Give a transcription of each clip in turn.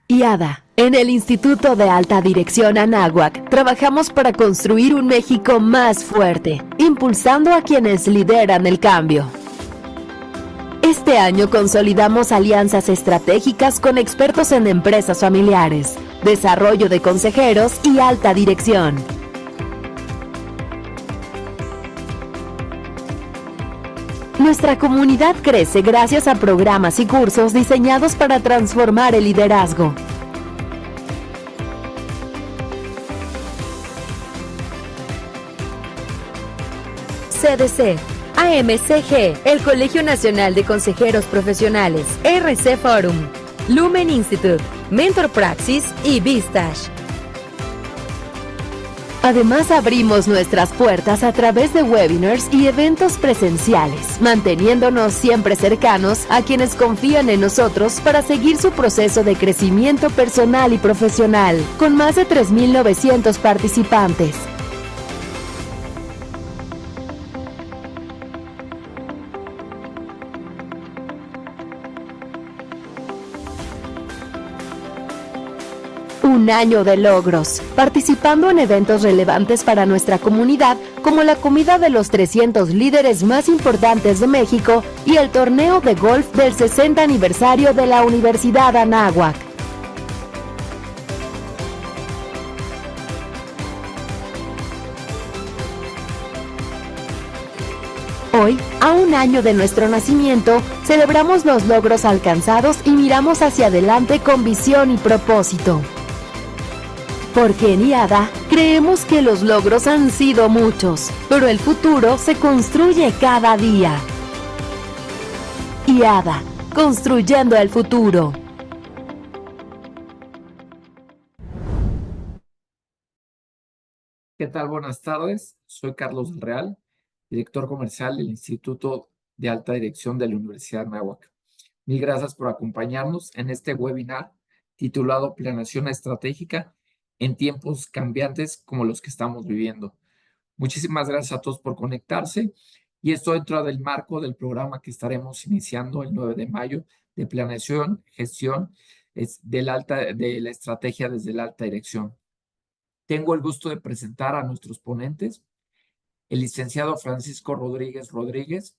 IADA. En el Instituto de Alta Dirección Anáhuac, trabajamos para construir un México más fuerte, impulsando a quienes lideran el cambio. Este año consolidamos alianzas estratégicas con expertos en empresas familiares, desarrollo de consejeros y alta dirección. Nuestra comunidad crece gracias a programas y cursos diseñados para transformar el liderazgo. CDC, AMCG, el Colegio Nacional de Consejeros Profesionales, RC Forum, Lumen Institute, Mentor Praxis y Vistage. Además, abrimos nuestras puertas a través de webinars y eventos presenciales, manteniéndonos siempre cercanos a quienes confían en nosotros para seguir su proceso de crecimiento personal y profesional, con más de 3,900 participantes. Un año de logros, participando en eventos relevantes para nuestra comunidad, como la comida de los 300 líderes más importantes de México y el torneo de golf del 60 aniversario de la Universidad Anáhuac. Hoy, a un año de nuestro nacimiento, celebramos los logros alcanzados y miramos hacia adelante con visión y propósito. Porque en IADA creemos que los logros han sido muchos, pero el futuro se construye cada día. IADA, construyendo el futuro. ¿Qué tal? Buenas tardes. Soy Carlos del Real, director comercial del Instituto de Alta Dirección de la Universidad de Anáhuac. Mil gracias por acompañarnos en este webinar titulado Planeación Estratégica en tiempos cambiantes como los que estamos viviendo. Muchísimas gracias a todos por conectarse y esto dentro del marco del programa que estaremos iniciando el 9 de mayo de planeación, gestión de la estrategia desde la alta dirección. Tengo el gusto de presentar a nuestros ponentes. El licenciado Francisco Rodríguez Rodríguez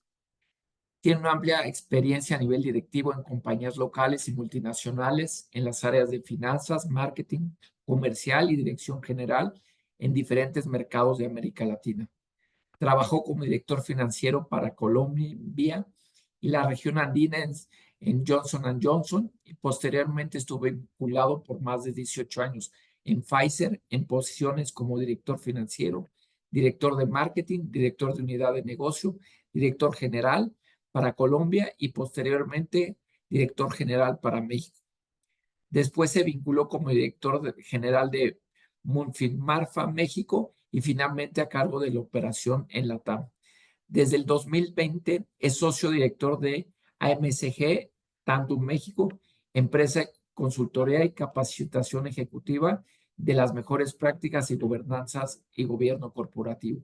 tiene una amplia experiencia a nivel directivo en compañías locales y multinacionales en las áreas de finanzas, marketing, comercial y dirección general en diferentes mercados de América Latina. Trabajó como director financiero para Colombia y la región andina en Johnson & Johnson y posteriormente estuvo vinculado por más de 18 años en Pfizer en posiciones como director financiero, director de marketing, director de unidad de negocio, director general para Colombia y posteriormente director general para México. Después se vinculó como director general de Munfin Marfa México y finalmente a cargo de la operación en LATAM. Desde el 2020 es socio director de AMCG Tandem México, empresa de consultoría y capacitación ejecutiva de las mejores prácticas y gobernanzas y gobierno corporativo.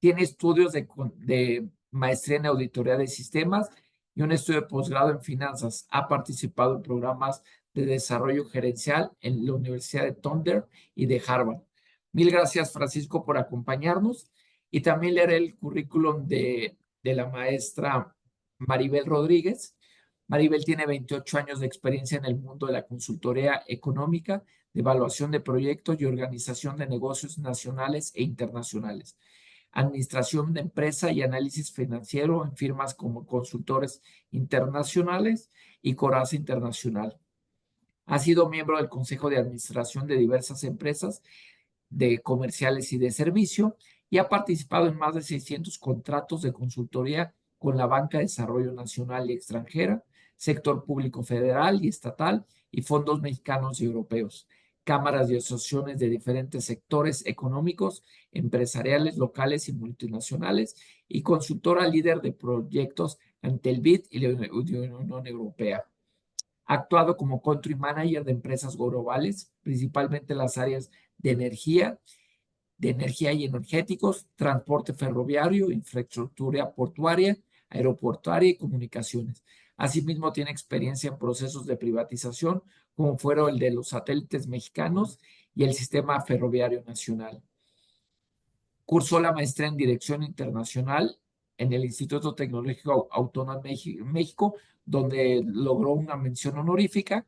Tiene estudios de maestría en auditoría de sistemas y un estudio de posgrado en finanzas. Ha participado en programas de desarrollo gerencial en la Universidad de Thunder y de Harvard. Mil gracias, Francisco, por acompañarnos. Y también leeré el currículum de la maestra Maribel Rodríguez. Maribel tiene 28 años de experiencia en el mundo de la consultoría económica, de evaluación de proyectos y organización de negocios nacionales e internacionales, administración de empresa y análisis financiero en firmas como Consultores Internacionales y Corazza Internacional. Ha sido miembro del Consejo de Administración de diversas empresas de comerciales y de servicio y ha participado en más de 600 contratos de consultoría con la Banca de Desarrollo Nacional y Extranjera, sector público federal y estatal y fondos mexicanos y europeos, cámaras y asociaciones de diferentes sectores económicos, empresariales, locales y multinacionales, y consultora líder de proyectos ante el BID y la Unión Europea. Ha actuado como country manager de empresas globales, principalmente en las áreas de energía y energéticos, transporte ferroviario, infraestructura portuaria, aeroportuaria y comunicaciones. Asimismo, tiene experiencia en procesos de privatización, como fueron el de los satélites mexicanos y el Sistema Ferroviario Nacional. Cursó la maestría en Dirección Internacional en el Instituto Tecnológico Autónomo de México, donde logró una mención honorífica,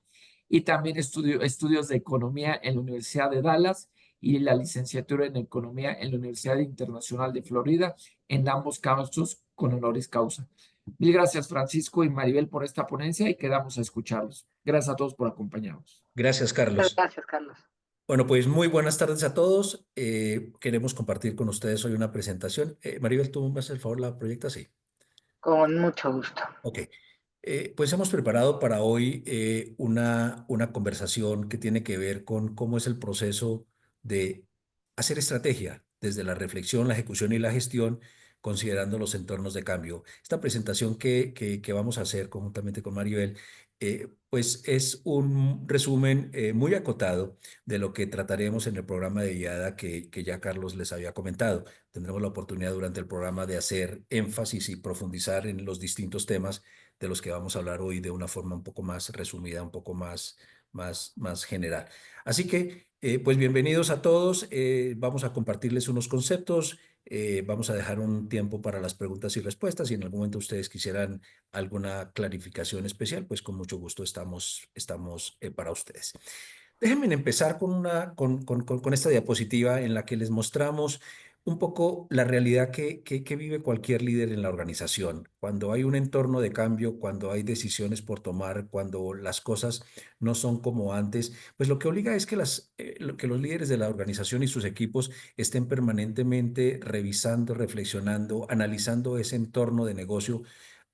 y también estudió estudios de Economía en la Universidad de Dallas y la licenciatura en Economía en la Universidad Internacional de Florida, en ambos casos con honoris causa. Mil gracias, Francisco y Maribel, por esta ponencia, y quedamos a escucharlos. Gracias a todos por acompañarnos. Gracias, Muchas Carlos. gracias, Carlos. Bueno, pues muy buenas tardes a todos. Queremos compartir con ustedes hoy una presentación. Maribel, ¿tú me haces el favor, la proyectas? Sí. Con mucho gusto. Ok. Pues hemos preparado para hoy una conversación que tiene que ver con cómo es el proceso de hacer estrategia desde la reflexión, la ejecución y la gestión, considerando los entornos de cambio. Esta presentación que vamos a hacer conjuntamente con Maribel, pues es un resumen muy acotado de lo que trataremos en el programa de guiada que ya Carlos les había comentado. Tendremos la oportunidad durante el programa de hacer énfasis y profundizar en los distintos temas de los que vamos a hablar hoy de una forma un poco más resumida, un poco más general. Así que, pues bienvenidos a todos. Vamos a compartirles unos conceptos. Vamos a dejar un tiempo para las preguntas y respuestas. Si en algún momento ustedes quisieran alguna clarificación especial, pues con mucho gusto estamos para ustedes. Déjenme empezar con esta diapositiva en la que les mostramos un poco la realidad que vive cualquier líder en la organización. Cuando hay un entorno de cambio, cuando hay decisiones por tomar, cuando las cosas no son como antes, pues lo que obliga es que que los líderes de la organización y sus equipos estén permanentemente revisando, reflexionando, analizando ese entorno de negocio,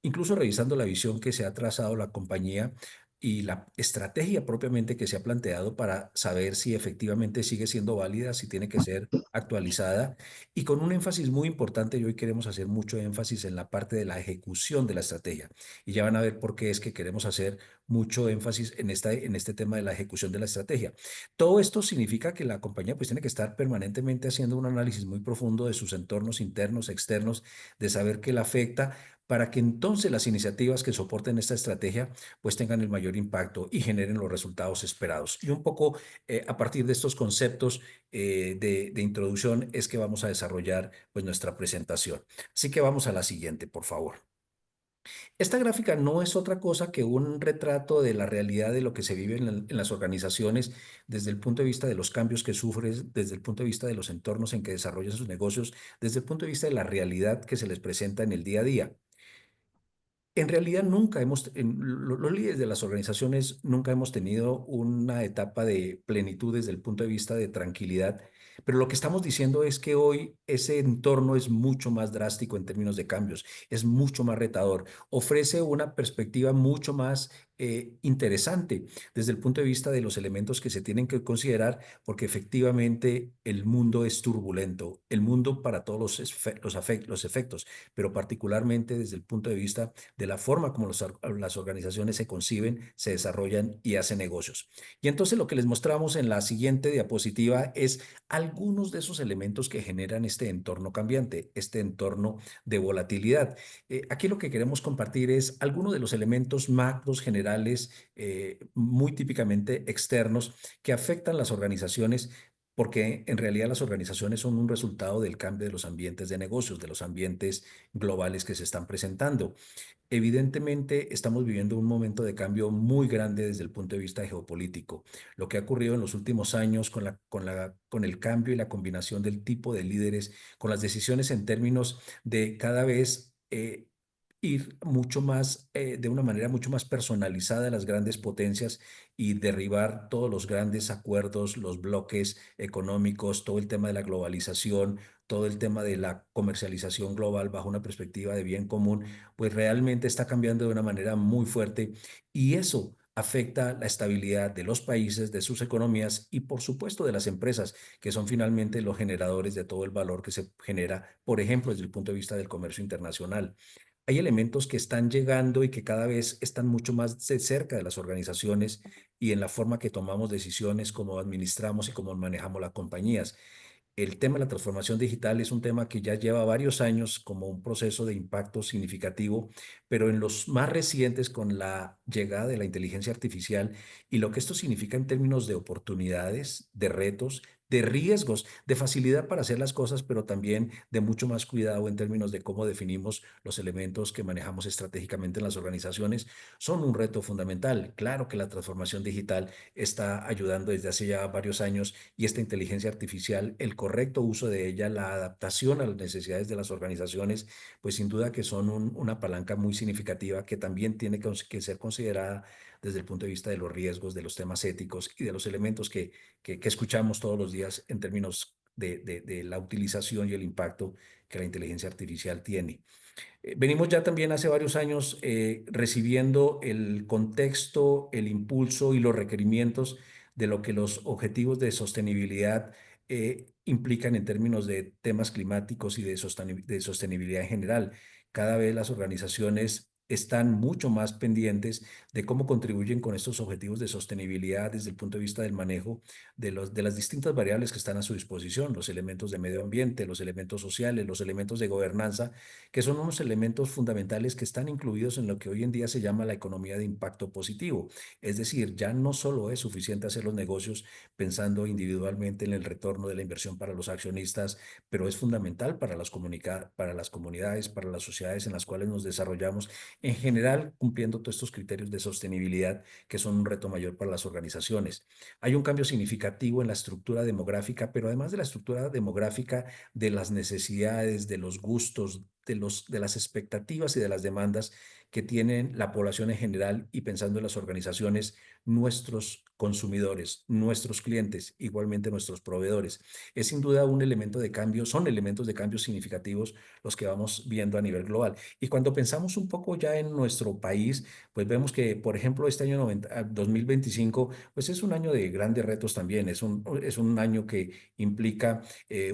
incluso revisando la visión que se ha trazado la compañía y la estrategia propiamente que se ha planteado para saber si efectivamente sigue siendo válida, si tiene que ser actualizada, y con un énfasis muy importante. Y hoy queremos hacer mucho énfasis en la parte de la ejecución de la estrategia, y ya van a ver por qué es que queremos hacer mucho énfasis en este tema de la ejecución de la estrategia. Todo esto significa que la compañía pues tiene que estar permanentemente haciendo un análisis muy profundo de sus entornos internos, externos, de saber qué la afecta, para que entonces las iniciativas que soporten esta estrategia pues tengan el mayor impacto y generen los resultados esperados. Y un poco a partir de estos conceptos de introducción es que vamos a desarrollar pues nuestra presentación. Así que vamos a la siguiente, por favor. Esta gráfica no es otra cosa que un retrato de la realidad de lo que se vive en las organizaciones desde el punto de vista de los cambios que sufren, desde el punto de vista de los entornos en que desarrollan sus negocios, desde el punto de vista de la realidad que se les presenta en el día a día. En realidad nunca los líderes de las organizaciones nunca hemos tenido una etapa de plenitud desde el punto de vista de tranquilidad, pero lo que estamos diciendo es que hoy ese entorno es mucho más drástico en términos de cambios, es mucho más retador, ofrece una perspectiva mucho más interesante desde el punto de vista de los elementos que se tienen que considerar, porque efectivamente el mundo es turbulento, el mundo para todos los efectos, pero particularmente desde el punto de vista de la forma como las organizaciones se conciben, se desarrollan y hacen negocios. Y entonces lo que les mostramos en la siguiente diapositiva es algunos de esos elementos que generan este entorno cambiante, este entorno de volatilidad. Aquí lo que queremos compartir es algunos de los elementos macros generales, muy típicamente externos, que afectan las organizaciones, porque en realidad las organizaciones son un resultado del cambio de los ambientes de negocios, de los ambientes globales que se están presentando. Evidentemente, estamos viviendo un momento de cambio muy grande desde el punto de vista geopolítico. Lo que ha ocurrido en los últimos años con el cambio y la combinación del tipo de líderes, con las decisiones en términos de cada vez ir mucho más, de una manera mucho más personalizada a las grandes potencias y derribar todos los grandes acuerdos, los bloques económicos, todo el tema de la globalización, todo el tema de la comercialización global bajo una perspectiva de bien común, pues realmente está cambiando de una manera muy fuerte, y eso afecta la estabilidad de los países, de sus economías y por supuesto de las empresas, que son finalmente los generadores de todo el valor que se genera, por ejemplo, desde el punto de vista del comercio internacional. Hay elementos que están llegando y que cada vez están mucho más cerca de las organizaciones y en la forma que tomamos decisiones, cómo administramos y cómo manejamos las compañías. el tema de la transformación digital es un tema que ya lleva varios años como un proceso de impacto significativo, pero en los más recientes con la llegada de la inteligencia artificial y lo que esto significa en términos de oportunidades, de retos, de riesgos, de facilidad para hacer las cosas, pero también de mucho más cuidado en términos de cómo definimos los elementos que manejamos estratégicamente en las organizaciones, son un reto fundamental. Claro que la transformación digital está ayudando desde hace ya varios años y esta inteligencia artificial, el correcto uso de ella, la adaptación a las necesidades de las organizaciones, pues sin duda que son una palanca muy significativa que también tiene que ser considerada desde el punto de vista de los riesgos, de los temas éticos y de los elementos que escuchamos todos los días en términos de la utilización y el impacto que la inteligencia artificial tiene. Venimos ya también hace varios años recibiendo el contexto, el impulso y los requerimientos de lo que los objetivos de sostenibilidad implican en términos de temas climáticos y de sostenibilidad en general. Cada vez las organizaciones están mucho más pendientes de cómo contribuyen con estos objetivos de sostenibilidad desde el punto de vista del manejo de las distintas variables que están a su disposición, los elementos de medio ambiente, los elementos sociales, los elementos de gobernanza, que son unos elementos fundamentales que están incluidos en lo que hoy en día se llama la economía de impacto positivo. Es decir, ya no solo es suficiente hacer los negocios pensando individualmente en el retorno de la inversión para los accionistas, pero es fundamental para para las comunidades, para las sociedades en las cuales nos desarrollamos, en general cumpliendo todos estos criterios de sostenibilidad que son un reto mayor para las organizaciones. Hay un cambio significativo en la estructura demográfica, pero además de la estructura demográfica, de las necesidades, de los gustos, de las expectativas y de las demandas que tienen la población en general y pensando en las organizaciones, nuestros consumidores, nuestros clientes, igualmente nuestros proveedores. Es sin duda un elemento de cambio, son elementos de cambio significativos los que vamos viendo a nivel global. Y cuando pensamos un poco ya en nuestro país, pues vemos que, por ejemplo, este año 2025, pues es un año de grandes retos también, es un año que implica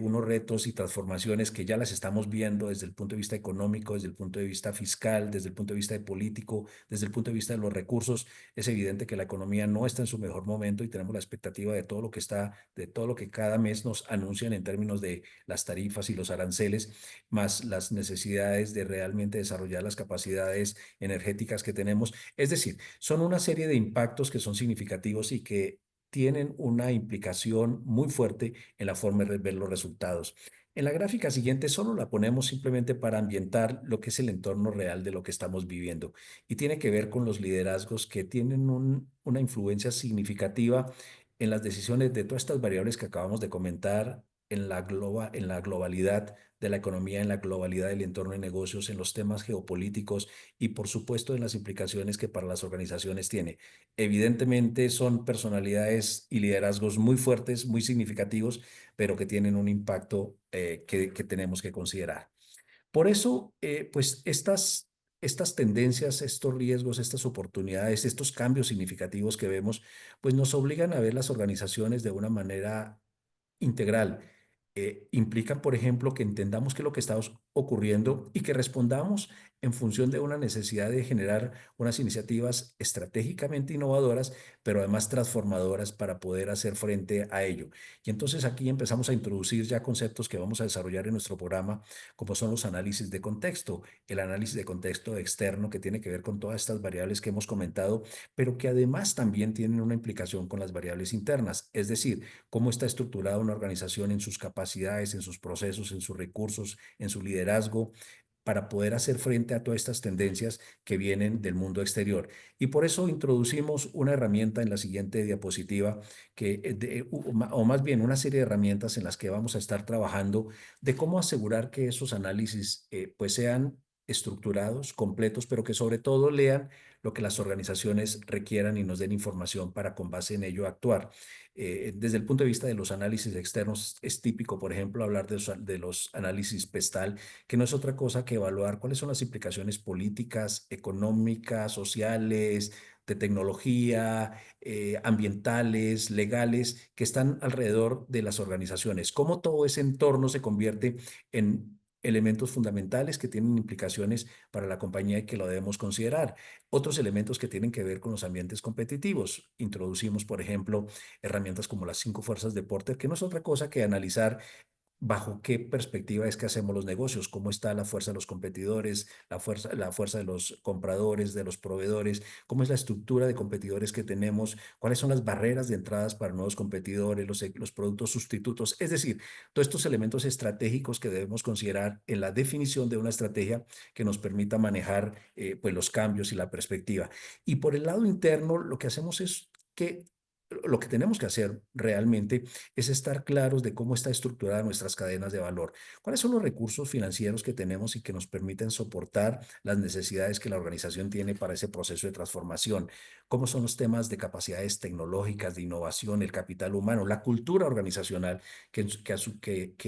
unos retos y transformaciones que ya las estamos viendo desde el punto de vista económico, desde el punto de vista fiscal, desde el punto de vista político, desde el punto de vista de los recursos. Es evidente que la economía no está en su mejor momento y tenemos la expectativa de todo lo que cada mes nos anuncian en términos de las tarifas y los aranceles, más las necesidades de realmente desarrollar las capacidades energéticas que tenemos. Es decir, son una serie de impactos que son significativos y que tienen una implicación muy fuerte en la forma de ver los resultados. En la gráfica siguiente solo la ponemos simplemente para ambientar lo que es el entorno real de lo que estamos viviendo y tiene que ver con los liderazgos que tienen una influencia significativa en las decisiones de todas estas variables que acabamos de comentar en la globalidad de la economía, en la globalidad del entorno de negocios, en los temas geopolíticos y por supuesto en las implicaciones que para las organizaciones tiene. Evidentemente son personalidades y liderazgos muy fuertes, muy significativos, pero que tienen un impacto que tenemos que considerar. Por eso, pues estas tendencias, estos riesgos, estas oportunidades, estos cambios significativos que vemos, pues nos obligan a ver las organizaciones de una manera integral. Implican, por ejemplo, que entendamos qué es lo que está ocurriendo y que respondamos en función de una necesidad de generar unas iniciativas estratégicamente innovadoras, pero además transformadoras para poder hacer frente a ello. Y entonces aquí empezamos a introducir ya conceptos que vamos a desarrollar en nuestro programa, como son los análisis de contexto, el análisis de contexto externo que tiene que ver con todas estas variables que hemos comentado, pero que además también tienen una implicación con las variables internas, es decir, cómo está estructurada una organización en sus capacidades, en sus procesos, en sus recursos, en su liderazgo, para poder hacer frente a todas estas tendencias que vienen del mundo exterior. Y por eso introducimos una herramienta en la siguiente diapositiva, o más bien una serie de herramientas en las que vamos a estar trabajando de cómo asegurar que esos análisis pues sean estructurados, completos, pero que sobre todo lean lo que las organizaciones requieran y nos den información para con base en ello actuar. Desde el punto de vista de los análisis externos, es típico, por ejemplo, hablar de los análisis PESTAL, que no es otra cosa que evaluar cuáles son las implicaciones políticas, económicas, sociales, de tecnología, ambientales, legales, que están alrededor de las organizaciones. Cómo todo ese entorno se convierte en elementos fundamentales que tienen implicaciones para la compañía y que lo debemos considerar. Otros elementos que tienen que ver con los ambientes competitivos. Introducimos, por ejemplo, herramientas como las 5 fuerzas de Porter, que no es otra cosa que analizar bajo qué perspectiva es que hacemos los negocios, cómo está la fuerza de los competidores, la fuerza de los compradores, de los proveedores, cómo es la estructura de competidores que tenemos, cuáles son las barreras de entradas para nuevos competidores, los productos sustitutos, es decir, todos estos elementos estratégicos que debemos considerar en la definición de una estrategia que nos permita manejar pues los cambios y la perspectiva. Y por el lado interno, lo que hacemos es que lo que tenemos que hacer realmente es estar claros de cómo está estructurada nuestras cadenas de valor. ¿Cuáles son los recursos financieros que tenemos y que nos permiten soportar las necesidades que la organización tiene para ese proceso de transformación? ¿Cómo son los temas de capacidades tecnológicas, de innovación, el capital humano, la cultura organizacional, que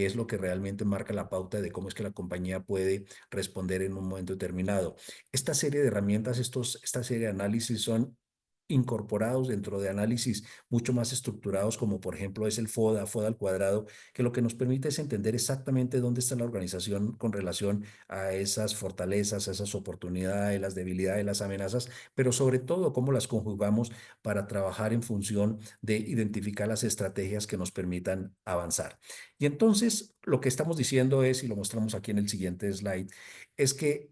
es lo que realmente marca la pauta de cómo es que la compañía puede responder en un momento determinado? Esta serie de herramientas, esta serie de análisis son incorporados dentro de análisis mucho más estructurados, como por ejemplo es el FODA al cuadrado, que lo que nos permite es entender exactamente dónde está la organización con relación a esas fortalezas, a esas oportunidades, las debilidades, las amenazas, pero sobre todo cómo las conjugamos para trabajar en función de identificar las estrategias que nos permitan avanzar. Y entonces lo que estamos diciendo es, y lo mostramos aquí en el siguiente slide, es que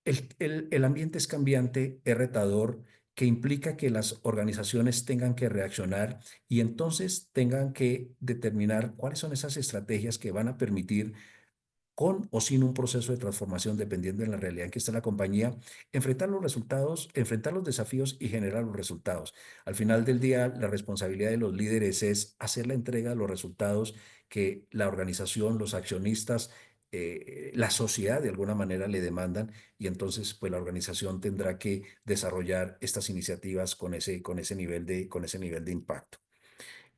el ambiente es cambiante, es retador, que implica que las organizaciones tengan que reaccionar y entonces tengan que determinar cuáles son esas estrategias que van a permitir, con o sin un proceso de transformación, dependiendo de la realidad en que está la compañía, enfrentar los resultados, enfrentar los desafíos y generar los resultados. Al final del día, la responsabilidad de los líderes es hacer la entrega de los resultados que la organización, los accionistas, la sociedad de alguna manera le demandan, y entonces pues la organización tendrá que desarrollar estas iniciativas con ese nivel de impacto.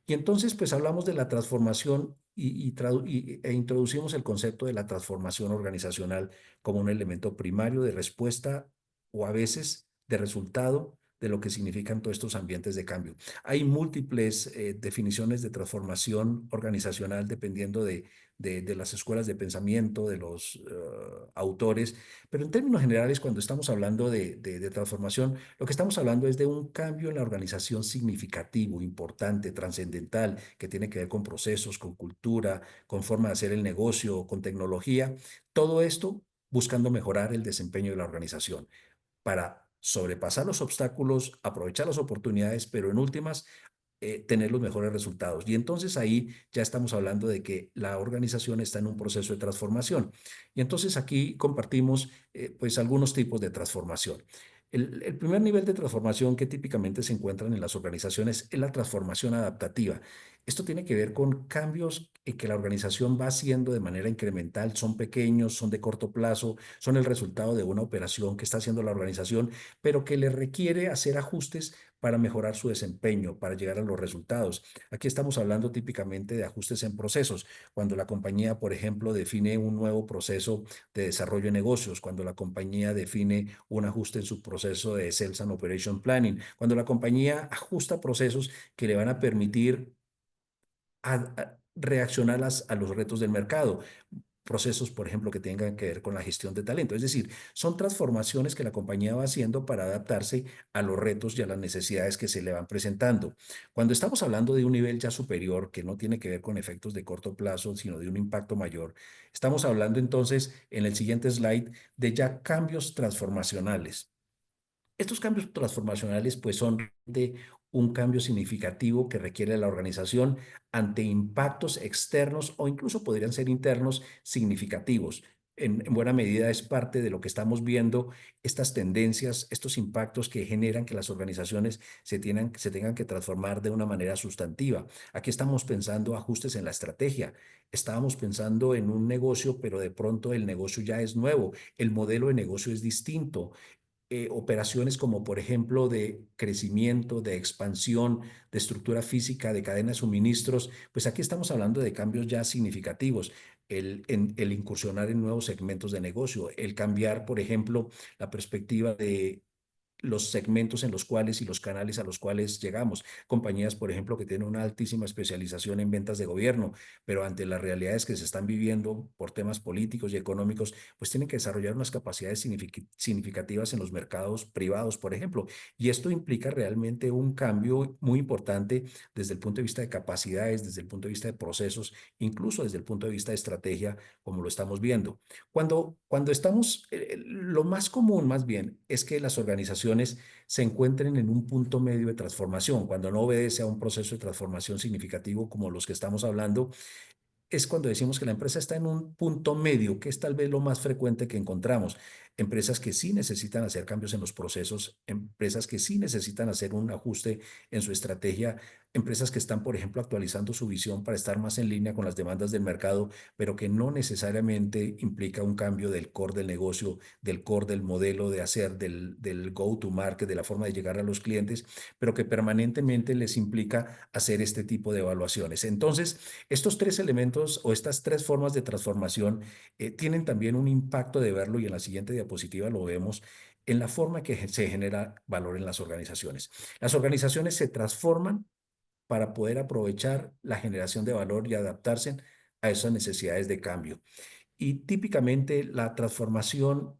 Y entonces, pues hablamos de la transformación e introducimos el concepto de la transformación organizacional como un elemento primario de respuesta o a veces de resultado de lo que significan todos estos ambientes de cambio. Hay múltiples definiciones de transformación organizacional dependiendo de las escuelas de pensamiento, de los autores, pero en términos generales, cuando estamos hablando de transformación, lo que estamos hablando es de un cambio en la organización significativo, importante, trascendental, que tiene que ver con procesos, con cultura, con forma de hacer el negocio, con tecnología. Todo esto buscando mejorar el desempeño de la organización para sobrepasar los obstáculos, aprovechar las oportunidades, pero en últimas tener los mejores resultados. Y entonces ahí ya estamos hablando de que la organización está en un proceso de transformación. Y entonces aquí compartimos pues algunos tipos de transformación. El primer nivel de transformación que típicamente se encuentran en las organizaciones es la transformación adaptativa. Esto tiene que ver con cambios que la organización va haciendo de manera incremental, son pequeños, son de corto plazo, son el resultado de una operación que está haciendo la organización, pero que le requiere hacer ajustes para mejorar su desempeño, para llegar a los resultados. Aquí estamos hablando típicamente de ajustes en procesos, cuando la compañía, por ejemplo, define un nuevo proceso de desarrollo de negocios, cuando la compañía define un ajuste en su proceso de Sales and Operation Planning, cuando la compañía ajusta procesos que le van a permitir reaccionar a los retos del mercado. Procesos, por ejemplo, que tengan que ver con la gestión de talento. Es decir, son transformaciones que la compañía va haciendo para adaptarse a los retos y a las necesidades que se le van presentando. Cuando estamos hablando de un nivel ya superior, que no tiene que ver con efectos de corto plazo, sino de un impacto mayor, estamos hablando entonces, en el siguiente slide, de ya cambios transformacionales. Estos cambios transformacionales pues son de un cambio significativo que requiere la organización ante impactos externos o incluso podrían ser internos significativos. En buena medida es parte de lo que estamos viendo, estas tendencias, estos impactos que generan que las organizaciones se tengan que transformar de una manera sustantiva. Aquí estamos pensando ajustes en la estrategia, estábamos pensando en un negocio, pero de pronto el negocio ya es nuevo, el modelo de negocio es distinto, operaciones como por ejemplo de crecimiento, de expansión, de estructura física, de cadena de suministros, pues aquí estamos hablando de cambios ya significativos, el incursionar en nuevos segmentos de negocio, el cambiar, por ejemplo, la perspectiva de los segmentos en los cuales y los canales a los cuales llegamos. Compañías, por ejemplo, que tienen una altísima especialización en ventas de gobierno, pero ante las realidades que se están viviendo por temas políticos y económicos, pues tienen que desarrollar unas capacidades significativas en los mercados privados, por ejemplo. Y esto implica realmente un cambio muy importante desde el punto de vista de capacidades, desde el punto de vista de procesos, incluso desde el punto de vista de estrategia, como lo estamos viendo. Cuando estamos, lo más común más bien es que las organizaciones se encuentren en un punto medio de transformación, cuando no obedece a un proceso de transformación significativo como los que estamos hablando, es cuando decimos que la empresa está en un punto medio, que es tal vez lo más frecuente que encontramos. Empresas que sí necesitan hacer cambios en los procesos, empresas que sí necesitan hacer un ajuste en su estrategia, empresas que están, por ejemplo, actualizando su visión para estar más en línea con las demandas del mercado, pero que no necesariamente implica un cambio del core del negocio, del core del modelo de hacer, del go-to-market, de la forma de llegar a los clientes, pero que permanentemente les implica hacer este tipo de evaluaciones. Entonces, estos tres elementos o estas tres formas de transformación tienen también un impacto de verlo, y en la siguiente diapositiva lo vemos, en la forma que se genera valor en las organizaciones. Las organizaciones se transforman para poder aprovechar la generación de valor y adaptarse a esas necesidades de cambio. Y típicamente la transformación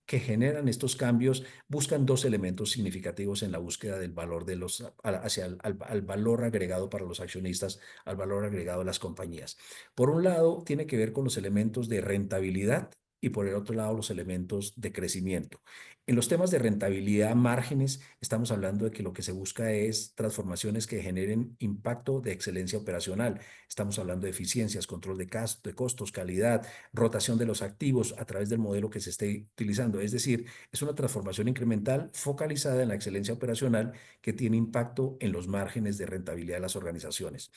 que generan estos cambios buscan dos elementos significativos en la búsqueda del valor de los, hacia al valor agregado para los accionistas, al valor agregado de las compañías. Por un lado, tiene que ver con los elementos de rentabilidad y por el otro lado, los elementos de crecimiento. En los temas de rentabilidad, márgenes, estamos hablando de que lo que se busca es transformaciones que generen impacto de excelencia operacional. Estamos hablando de eficiencias, control de costos, calidad, rotación de los activos a través del modelo que se esté utilizando. Es decir, es una transformación incremental focalizada en la excelencia operacional que tiene impacto en los márgenes de rentabilidad de las organizaciones.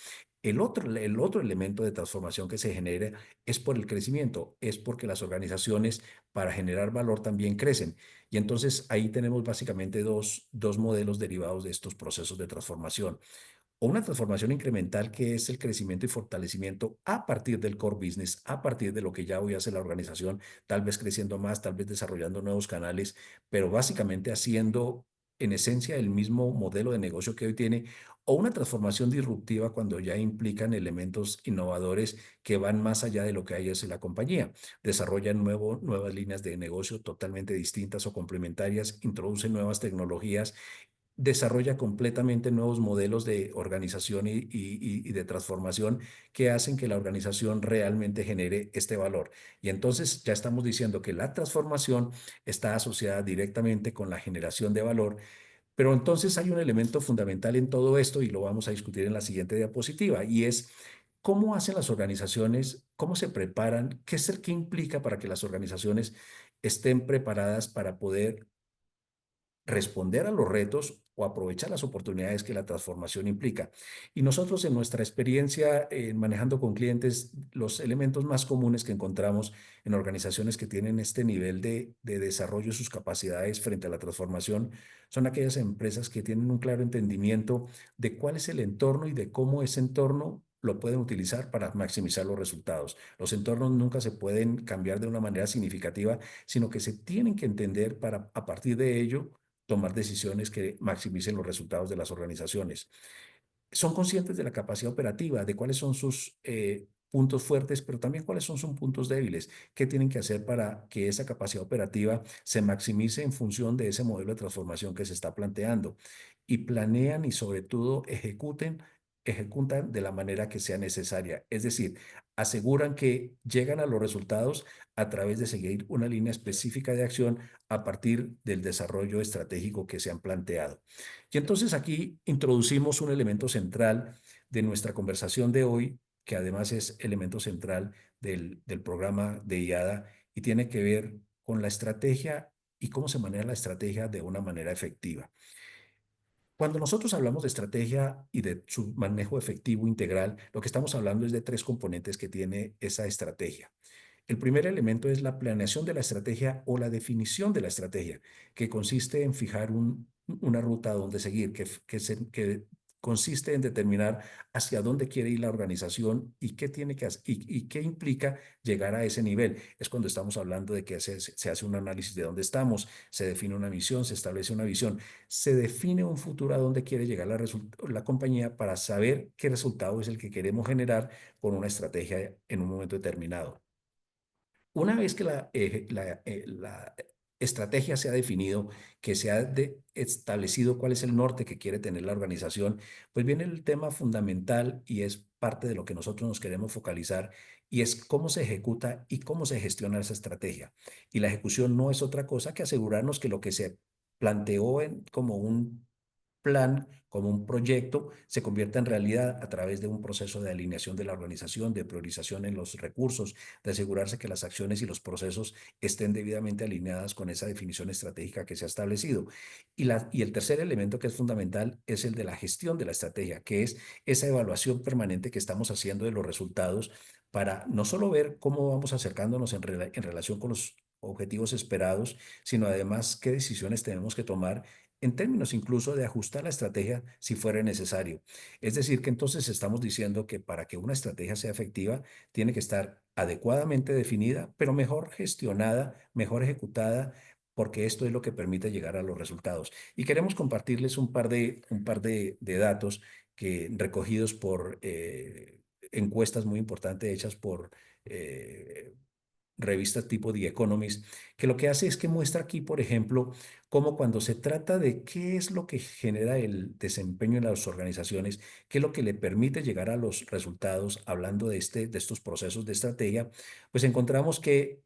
El otro elemento de transformación que se genera es por el crecimiento, es porque las organizaciones para generar valor también crecen. Y entonces ahí tenemos básicamente dos modelos derivados de estos procesos de transformación, o una transformación incremental que es el crecimiento y fortalecimiento a partir del core business, a partir de lo que ya hoy hace la organización, tal vez creciendo más, tal vez desarrollando nuevos canales, pero básicamente haciendo en esencia el mismo modelo de negocio que hoy tiene, o una transformación disruptiva cuando ya implican elementos innovadores que van más allá de lo que hay en la compañía. Desarrollan nuevas líneas de negocio totalmente distintas o complementarias, introducen nuevas tecnologías, desarrolla completamente nuevos modelos de organización y de transformación que hacen que la organización realmente genere este valor. Y entonces ya estamos diciendo que la transformación está asociada directamente con la generación de valor, pero entonces hay un elemento fundamental en todo esto y lo vamos a discutir en la siguiente diapositiva, y es cómo hacen las organizaciones, cómo se preparan, qué implica para que las organizaciones estén preparadas para poder responder a los retos o aprovechar las oportunidades que la transformación implica. Y nosotros en nuestra experiencia manejando con clientes, los elementos más comunes que encontramos en organizaciones que tienen este nivel de desarrollo de sus capacidades frente a la transformación son aquellas empresas que tienen un claro entendimiento de cuál es el entorno y de cómo ese entorno lo pueden utilizar para maximizar los resultados. Los entornos nunca se pueden cambiar de una manera significativa, sino que se tienen que entender para, a partir de ello, tomar decisiones que maximicen los resultados de las organizaciones. Son conscientes de la capacidad operativa, de cuáles son sus puntos fuertes, pero también cuáles son sus puntos débiles, qué tienen que hacer para que esa capacidad operativa se maximice en función de ese modelo de transformación que se está planteando. Y planean y sobre todo ejecutan de la manera que sea necesaria. Es decir, aseguran que llegan a los resultados a través de seguir una línea específica de acción a partir del desarrollo estratégico que se han planteado. Y entonces aquí introducimos un elemento central de nuestra conversación de hoy, que además es elemento central del programa de IADA y tiene que ver con la estrategia y cómo se maneja la estrategia de una manera efectiva. Cuando nosotros hablamos de estrategia y de su manejo efectivo integral, lo que estamos hablando es de tres componentes que tiene esa estrategia. El primer elemento es la planeación de la estrategia o la definición de la estrategia, que consiste en fijar una ruta a donde seguir, que consiste en determinar hacia dónde quiere ir la organización y qué tiene que hacer y qué implica llegar a ese nivel. Es cuando estamos hablando de que se hace un análisis de dónde estamos, se define una misión, se establece una visión, se define un futuro a dónde quiere llegar la compañía para saber qué resultado es el que queremos generar con una estrategia en un momento determinado. Una vez que la estrategia se ha definido, que se ha establecido cuál es el norte que quiere tener la organización, pues viene el tema fundamental y es parte de lo que nosotros nos queremos focalizar y es cómo se ejecuta y cómo se gestiona esa estrategia. Y la ejecución no es otra cosa que asegurarnos que lo que se planteó como un plan, como un proyecto, se convierta en realidad a través de un proceso de alineación de la organización, de priorización en los recursos, de asegurarse que las acciones y los procesos estén debidamente alineadas con esa definición estratégica que se ha establecido. Y el tercer elemento que es fundamental es el de la gestión de la estrategia, que es esa evaluación permanente que estamos haciendo de los resultados para no solo ver cómo vamos acercándonos en relación con los objetivos esperados, sino además qué decisiones tenemos que tomar en términos incluso de ajustar la estrategia si fuera necesario. Es decir, que entonces estamos diciendo que para que una estrategia sea efectiva, tiene que estar adecuadamente definida, pero mejor gestionada, mejor ejecutada, porque esto es lo que permite llegar a los resultados. Y queremos compartirles un par de datos recogidos por encuestas muy importantes hechas por eh, revistas tipo The Economist, que lo que hace es que muestra aquí, por ejemplo, cómo cuando se trata de qué es lo que genera el desempeño en las organizaciones, qué es lo que le permite llegar a los resultados, hablando de estos procesos de estrategia, pues encontramos que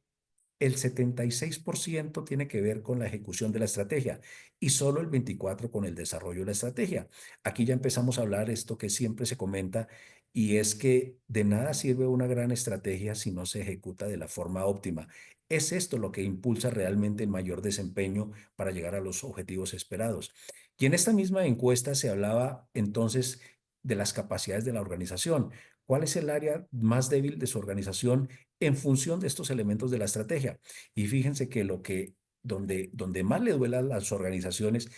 el 76% tiene que ver con la ejecución de la estrategia y solo el 24% con el desarrollo de la estrategia. Aquí ya empezamos a hablar esto que siempre se comenta y es que de nada sirve una gran estrategia si no se ejecuta de la forma óptima. Es esto lo que impulsa realmente el mayor desempeño para llegar a los objetivos esperados. Y en esta misma encuesta se hablaba entonces de las capacidades de la organización. ¿Cuál es el área más débil de su organización en función de estos elementos de la estrategia? Y fíjense que donde más le duele a las organizaciones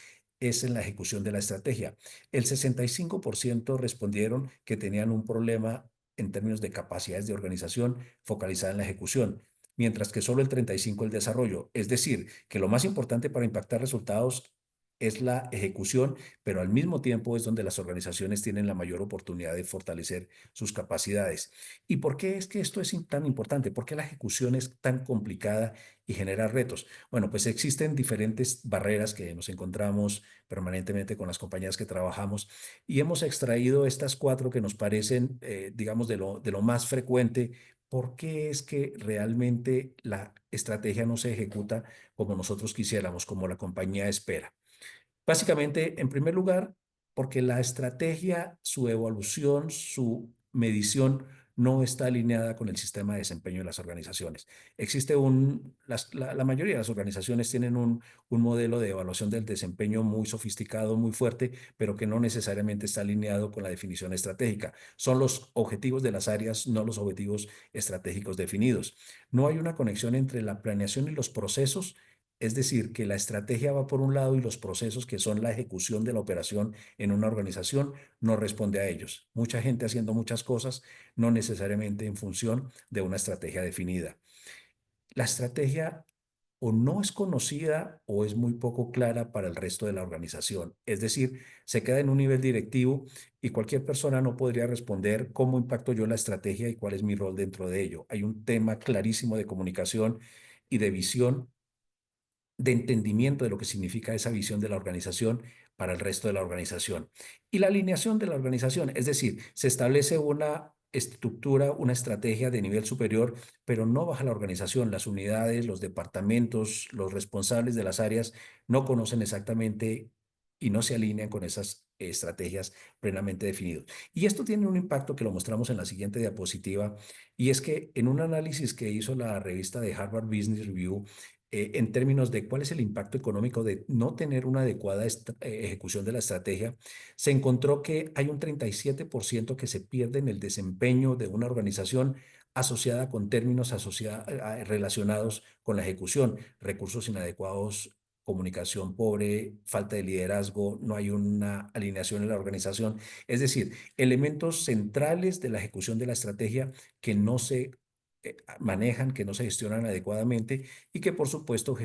es en la ejecución de la estrategia. El 65% respondieron que tenían un problema en términos de capacidades de organización focalizada en la ejecución, mientras que solo el 35% el desarrollo. Es decir, que lo más importante para impactar resultados es la ejecución, pero al mismo tiempo es donde las organizaciones tienen la mayor oportunidad de fortalecer sus capacidades. ¿Y por qué es que esto es tan importante? ¿Por qué la ejecución es tan complicada y genera retos? Bueno, pues existen diferentes barreras que nos encontramos permanentemente con las compañías que trabajamos y hemos extraído estas cuatro que nos parecen, digamos, de lo más frecuente. ¿Por qué es que realmente la estrategia no se ejecuta como nosotros quisiéramos, como la compañía espera? Básicamente, en primer lugar, porque la estrategia, su evolución, su medición no está alineada con el sistema de desempeño de las organizaciones. La mayoría de las organizaciones tienen un modelo de evaluación del desempeño muy sofisticado, muy fuerte, pero que no necesariamente está alineado con la definición estratégica. Son los objetivos de las áreas, no los objetivos estratégicos definidos. No hay una conexión entre la planeación y los procesos, es decir, que la estrategia va por un lado y los procesos, que son la ejecución de la operación en una organización, no responde a ellos. Mucha gente haciendo muchas cosas, no necesariamente en función de una estrategia definida. La estrategia o no es conocida o es muy poco clara para el resto de la organización. Es decir, se queda en un nivel directivo y cualquier persona no podría responder cómo impacto yo la estrategia y cuál es mi rol dentro de ello. Hay un tema clarísimo de comunicación y de visión, de entendimiento de lo que significa esa visión de la organización para el resto de la organización. Y la alineación de la organización, es decir, se establece una estructura, una estrategia de nivel superior, pero no baja la organización. Las unidades, los departamentos, los responsables de las áreas no conocen exactamente y no se alinean con esas estrategias plenamente definidas. Y esto tiene un impacto que lo mostramos en la siguiente diapositiva, y es que en un análisis que hizo la revista de Harvard Business Review, en términos de cuál es el impacto económico de no tener una adecuada ejecución de la estrategia, se encontró que hay un 37% que se pierde en el desempeño de una organización asociada con términos relacionados con la ejecución, recursos inadecuados comunicación pobre, falta de liderazgo, no hay una alineación en la organización. Es decir, elementos centrales de la ejecución de la estrategia que no se manejan, que no se gestionan adecuadamente y que por supuesto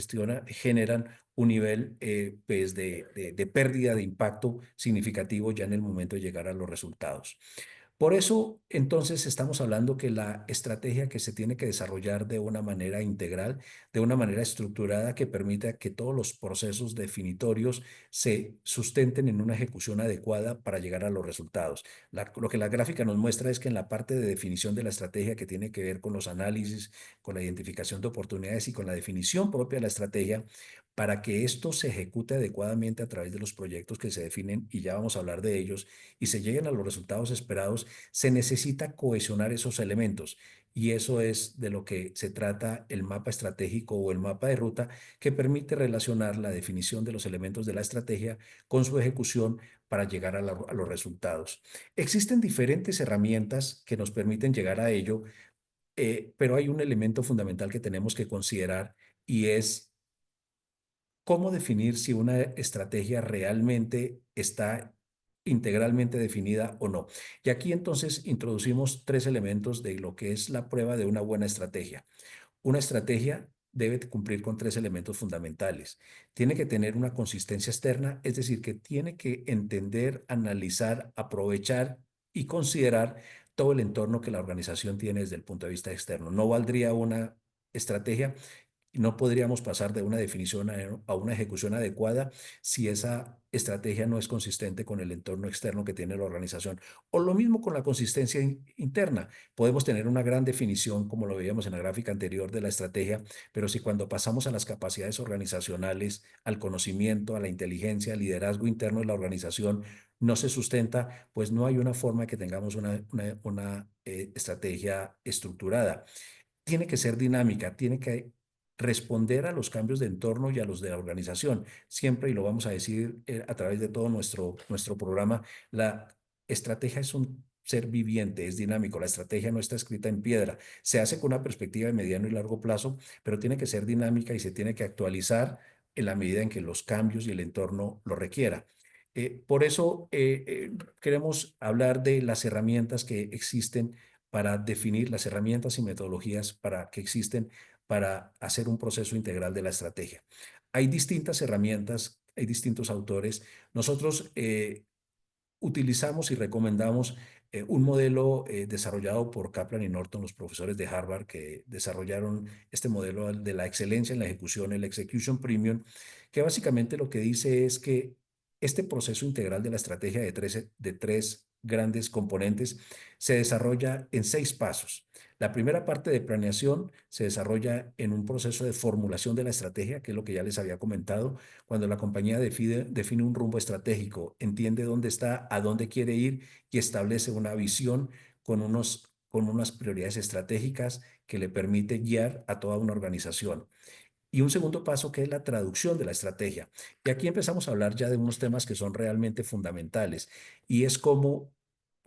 generan un nivel pues de pérdida de impacto significativo ya en el momento de llegar a los resultados. Por eso, entonces, estamos hablando que la estrategia que se tiene que desarrollar de una manera integral, de una manera estructurada que permita que todos los procesos definitorios se sustenten en una ejecución adecuada para llegar a los resultados. Lo que la gráfica nos muestra es que en la parte de definición de la estrategia que tiene que ver con los análisis, con la identificación de oportunidades y con la definición propia de la estrategia, para que esto se ejecute adecuadamente a través de los proyectos que se definen, y ya vamos a hablar de ellos, y se lleguen a los resultados esperados, se necesita cohesionar esos elementos. Y eso es de lo que se trata el mapa estratégico o el mapa de ruta, que permite relacionar la definición de los elementos de la estrategia con su ejecución para llegar a los resultados. Existen diferentes herramientas que nos permiten llegar a ello, pero hay un elemento fundamental que tenemos que considerar, y es cómo definir si una estrategia realmente está integralmente definida o no. Y aquí entonces introducimos tres elementos de lo que es la prueba de una buena estrategia. Una estrategia debe cumplir con tres elementos fundamentales. Tiene que tener una consistencia externa, es decir, que tiene que entender, analizar, aprovechar y considerar todo el entorno que la organización tiene desde el punto de vista externo. No valdría una estrategia, no podríamos pasar de una definición a una ejecución adecuada si esa estrategia no es consistente con el entorno externo que tiene la organización. O lo mismo con la consistencia interna. Podemos tener una gran definición, como lo veíamos en la gráfica anterior, de la estrategia, pero si cuando pasamos a las capacidades organizacionales, al conocimiento, a la inteligencia, al liderazgo interno de la organización, no se sustenta, pues no hay una forma que tengamos una estrategia estructurada. Tiene que ser dinámica, tiene que responder a los cambios de entorno y a los de la organización. Siempre, y lo vamos a decir a través de todo nuestro programa, la estrategia es un ser viviente, es dinámico. La estrategia no está escrita en piedra. Se hace con una perspectiva de mediano y largo plazo, pero tiene que ser dinámica y se tiene que actualizar en la medida en que los cambios y el entorno lo requiera. Por eso queremos hablar de las herramientas que existen para definir, las herramientas y metodologías que existen para hacer un proceso integral de la estrategia. Hay distintas herramientas, hay distintos autores. Nosotros utilizamos y recomendamos un modelo desarrollado por Kaplan y Norton, los profesores de Harvard, que desarrollaron este modelo de la excelencia en la ejecución, el Execution Premium, que básicamente lo que dice es que este proceso integral de la estrategia de tres grandes componentes se desarrolla en 6 pasos. La primera parte de planeación se desarrolla en un proceso de formulación de la estrategia, que es lo que ya les había comentado. Cuando la compañía define un rumbo estratégico, entiende dónde está, a dónde quiere ir y establece una visión con unas prioridades estratégicas que le permite guiar a toda una organización. Y un segundo paso, que es la traducción de la estrategia. Y aquí empezamos a hablar ya de unos temas que son realmente fundamentales, y es cómo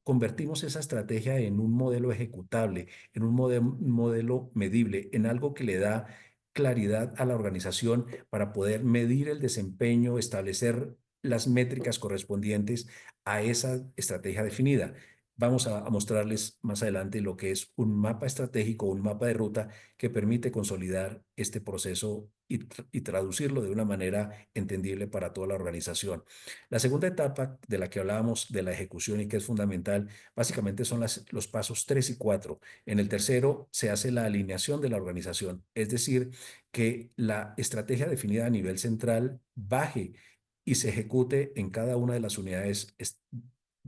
convertimos esa estrategia en un modelo ejecutable, en un modelo medible, en algo que le da claridad a la organización para poder medir el desempeño, establecer las métricas correspondientes a esa estrategia definida. Vamos a mostrarles más adelante lo que es un mapa estratégico, un mapa de ruta que permite consolidar este proceso y traducirlo de una manera entendible para toda la organización. La segunda etapa de la que hablábamos de la ejecución y que es fundamental, básicamente son los pasos 3 y 4. En el tercero se hace la alineación de la organización, es decir, que la estrategia definida a nivel central baje y se ejecute en cada una de las unidades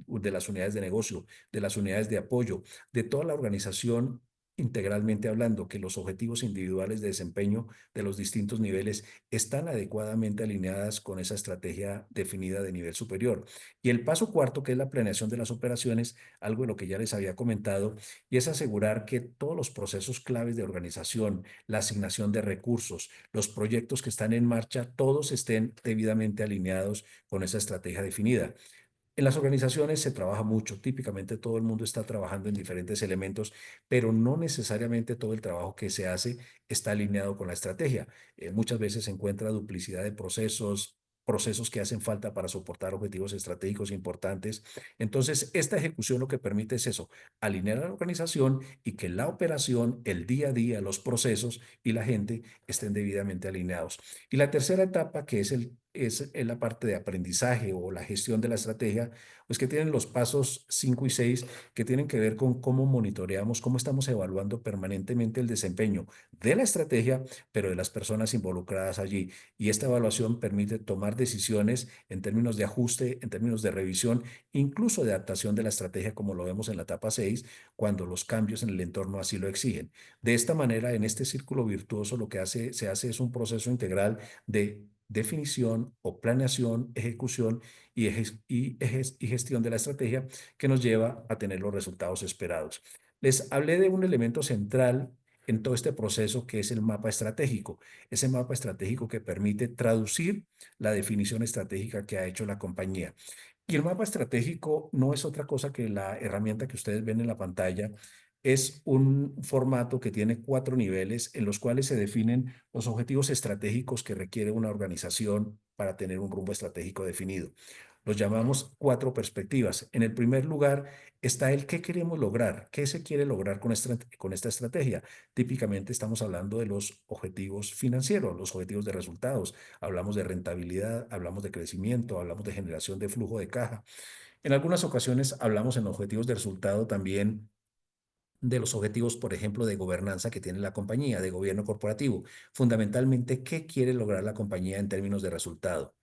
de negocio, de las unidades de apoyo, de toda la organización, integralmente hablando, que los objetivos individuales de desempeño de los distintos niveles están adecuadamente alineadas con esa estrategia definida de nivel superior. Y el paso cuarto, que es la planeación de las operaciones, algo de lo que ya les había comentado, y es asegurar que todos los procesos claves de organización, la asignación de recursos, los proyectos que están en marcha, todos estén debidamente alineados con esa estrategia definida. En las organizaciones se trabaja mucho, típicamente todo el mundo está trabajando en diferentes elementos, pero no necesariamente todo el trabajo que se hace está alineado con la estrategia. Muchas veces se encuentra duplicidad de procesos, procesos que hacen falta para soportar objetivos estratégicos importantes. Entonces, esta ejecución lo que permite es eso, alinear a la organización y que la operación, el día a día, los procesos y la gente estén debidamente alineados. Y la tercera etapa, que es la parte de aprendizaje o la gestión de la estrategia, pues que tienen los pasos 5 y 6 que tienen que ver con cómo monitoreamos, cómo estamos evaluando permanentemente el desempeño de la estrategia, pero de las personas involucradas allí. Y esta evaluación permite tomar decisiones en términos de ajuste, en términos de revisión, incluso de adaptación de la estrategia, como lo vemos en la etapa 6 cuando los cambios en el entorno así lo exigen. De esta manera, en este círculo virtuoso, lo que se hace es un proceso integral de definición o planeación, ejecución y gestión de la estrategia que nos lleva a tener los resultados esperados. Les hablé de un elemento central en todo este proceso que es el mapa estratégico. Ese mapa estratégico que permite traducir la definición estratégica que ha hecho la compañía. Y el mapa estratégico no es otra cosa que la herramienta que ustedes ven en la pantalla. Es un formato que tiene 4 niveles en los cuales se definen los objetivos estratégicos que requiere una organización para tener un rumbo estratégico definido. Los llamamos 4 perspectivas. En el primer lugar está el qué queremos lograr, qué se quiere lograr con esta estrategia. Típicamente estamos hablando de los objetivos financieros, los objetivos de resultados. Hablamos de rentabilidad, hablamos de crecimiento, hablamos de generación de flujo de caja. En algunas ocasiones hablamos en objetivos de resultado también de los objetivos, por ejemplo, de gobernanza que tiene la compañía, de gobierno corporativo. Fundamentalmente, ¿qué quiere lograr la compañía en términos de resultado?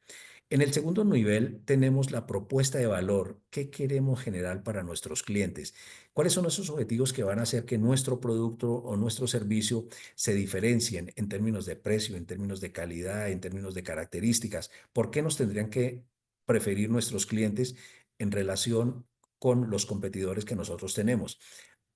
En el segundo nivel tenemos la propuesta de valor. ¿Qué queremos generar para nuestros clientes? ¿Cuáles son esos objetivos que van a hacer que nuestro producto o nuestro servicio se diferencien en términos de precio, en términos de calidad, en términos de características? ¿Por qué nos tendrían que preferir nuestros clientes en relación con los competidores que nosotros tenemos?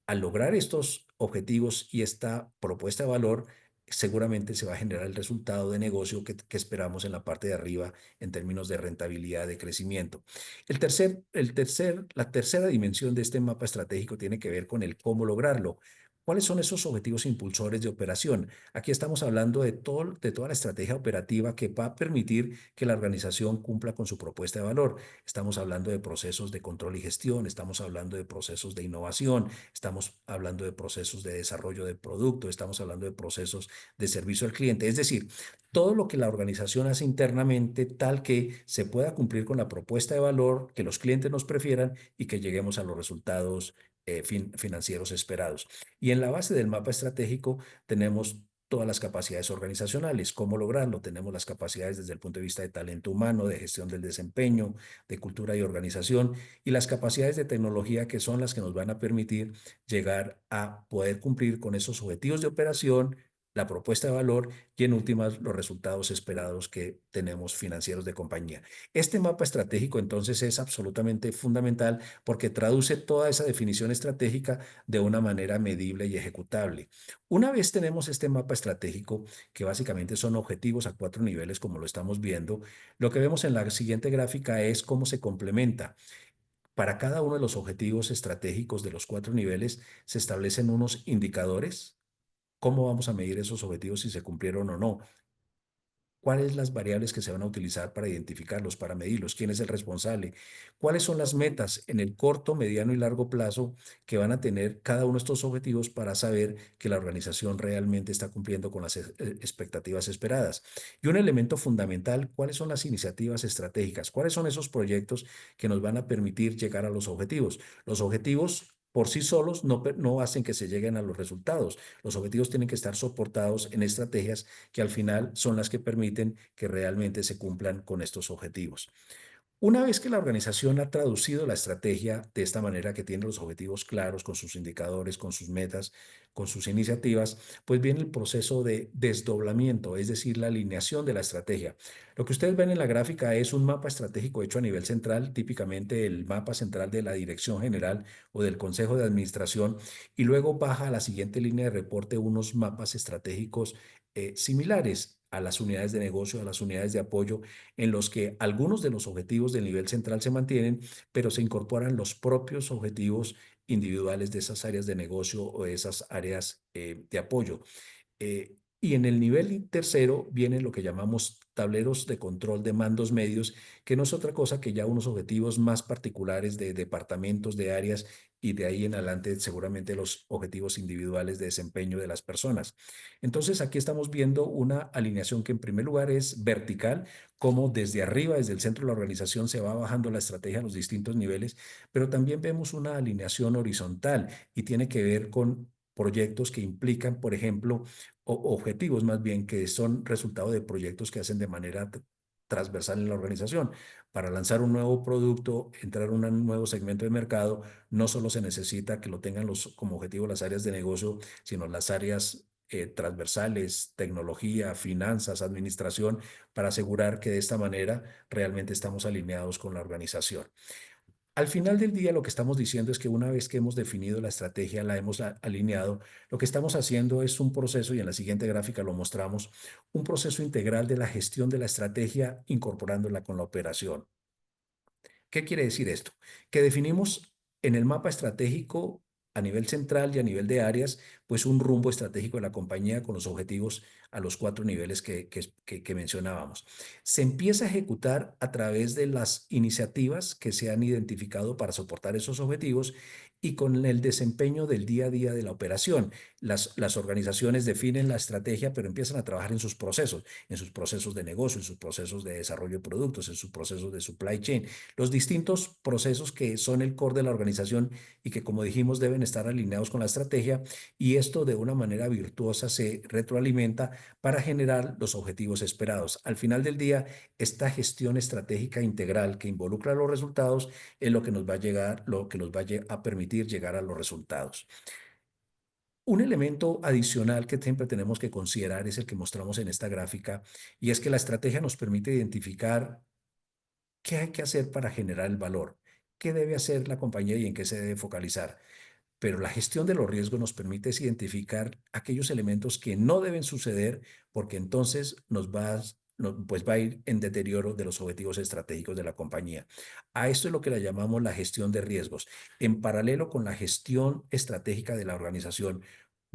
Al lograr estos objetivos y esta propuesta de valor, seguramente se va a generar el resultado de negocio que esperamos en la parte de arriba en términos de rentabilidad, de crecimiento. La tercera dimensión de este mapa estratégico tiene que ver con el cómo lograrlo. ¿Cuáles son esos objetivos impulsores de operación? Aquí estamos hablando de toda la estrategia operativa que va a permitir que la organización cumpla con su propuesta de valor. Estamos hablando de procesos de control y gestión, estamos hablando de procesos de innovación, estamos hablando de procesos de desarrollo de producto, estamos hablando de procesos de servicio al cliente. Es decir, todo lo que la organización hace internamente tal que se pueda cumplir con la propuesta de valor, que los clientes nos prefieran y que lleguemos a los resultados financieros esperados. Y en la base del mapa estratégico tenemos todas las capacidades organizacionales. ¿Cómo lograrlo? Tenemos las capacidades desde el punto de vista de talento humano, de gestión del desempeño, de cultura y organización, y las capacidades de tecnología que son las que nos van a permitir llegar a poder cumplir con esos objetivos de operación, la propuesta de valor y en últimas los resultados esperados que tenemos financieros de compañía. Este mapa estratégico entonces es absolutamente fundamental porque traduce toda esa definición estratégica de una manera medible y ejecutable. Una vez tenemos este mapa estratégico, que básicamente son objetivos a 4 niveles como lo estamos viendo, lo que vemos en la siguiente gráfica es cómo se complementa. Para cada uno de los objetivos estratégicos de los 4 niveles se establecen unos indicadores. ¿Cómo vamos a medir esos objetivos si se cumplieron o no? ¿Cuáles las variables que se van a utilizar para identificarlos, para medirlos? ¿Quién es el responsable? ¿Cuáles son las metas en el corto, mediano y largo plazo que van a tener cada uno de estos objetivos para saber que la organización realmente está cumpliendo con las expectativas esperadas? Y un elemento fundamental, ¿cuáles son las iniciativas estratégicas? ¿Cuáles son esos proyectos que nos van a permitir llegar a los objetivos? Los objetivos por sí solos no hacen que se lleguen a los resultados. Los objetivos tienen que estar soportados en estrategias que al final son las que permiten que realmente se cumplan con estos objetivos. Una vez que la organización ha traducido la estrategia de esta manera que tiene los objetivos claros, con sus indicadores, con sus metas, con sus iniciativas, pues viene el proceso de desdoblamiento, es decir, la alineación de la estrategia. Lo que ustedes ven en la gráfica es un mapa estratégico hecho a nivel central, típicamente el mapa central de la dirección general o del consejo de administración, y luego baja a la siguiente línea de reporte unos mapas estratégicos similares. a las unidades de negocio, a las unidades de apoyo, en los que algunos de los objetivos del nivel central se mantienen, pero se incorporan los propios objetivos individuales de esas áreas de negocio o de esas áreas de apoyo. Y en el nivel tercero vienen lo que llamamos tableros de control de mandos medios, que no es otra cosa que ya unos objetivos más particulares de departamentos, de áreas, y de ahí en adelante seguramente los objetivos individuales de desempeño de las personas. Entonces aquí estamos viendo una alineación que en primer lugar es vertical, como desde arriba, desde el centro de la organización se va bajando la estrategia a los distintos niveles, pero también vemos una alineación horizontal y tiene que ver con proyectos que implican, por ejemplo, objetivos más bien que son resultado de proyectos que hacen de manera transversal en la organización. Para lanzar un nuevo producto, entrar a un nuevo segmento de mercado, no solo se necesita que lo tengan como objetivo las áreas de negocio, sino las áreas transversales, tecnología, finanzas, administración, para asegurar que de esta manera realmente estamos alineados con la organización. Al final del día, lo que estamos diciendo es que una vez que hemos definido la estrategia, la hemos alineado, lo que estamos haciendo es un proceso, y en la siguiente gráfica lo mostramos, un proceso integral de la gestión de la estrategia incorporándola con la operación. ¿Qué quiere decir esto? Que definimos en el mapa estratégico a nivel central y a nivel de áreas, pues un rumbo estratégico de la compañía con los objetivos a los 4 niveles que mencionábamos. Se empieza a ejecutar a través de las iniciativas que se han identificado para soportar esos objetivos y con el desempeño del día a día de la operación. Las organizaciones definen la estrategia, pero empiezan a trabajar en sus procesos de negocio, en sus procesos de desarrollo de productos, en sus procesos de supply chain, los distintos procesos que son el core de la organización y que, como dijimos, deben estar alineados con la estrategia, y esto de una manera virtuosa se retroalimenta para generar los objetivos esperados. Al final del día, esta gestión estratégica integral que involucra los resultados es lo que nos va a llegar, lo que nos va a permitir llegar a los resultados. Un elemento adicional que siempre tenemos que considerar es el que mostramos en esta gráfica, y es que la estrategia nos permite identificar qué hay que hacer para generar el valor, qué debe hacer la compañía y en qué se debe focalizar. Pero la gestión de los riesgos nos permite identificar aquellos elementos que no deben suceder, porque entonces pues va a ir en deterioro de los objetivos estratégicos de la compañía. A esto es lo que le llamamos la gestión de riesgos. En paralelo con la gestión estratégica de la organización,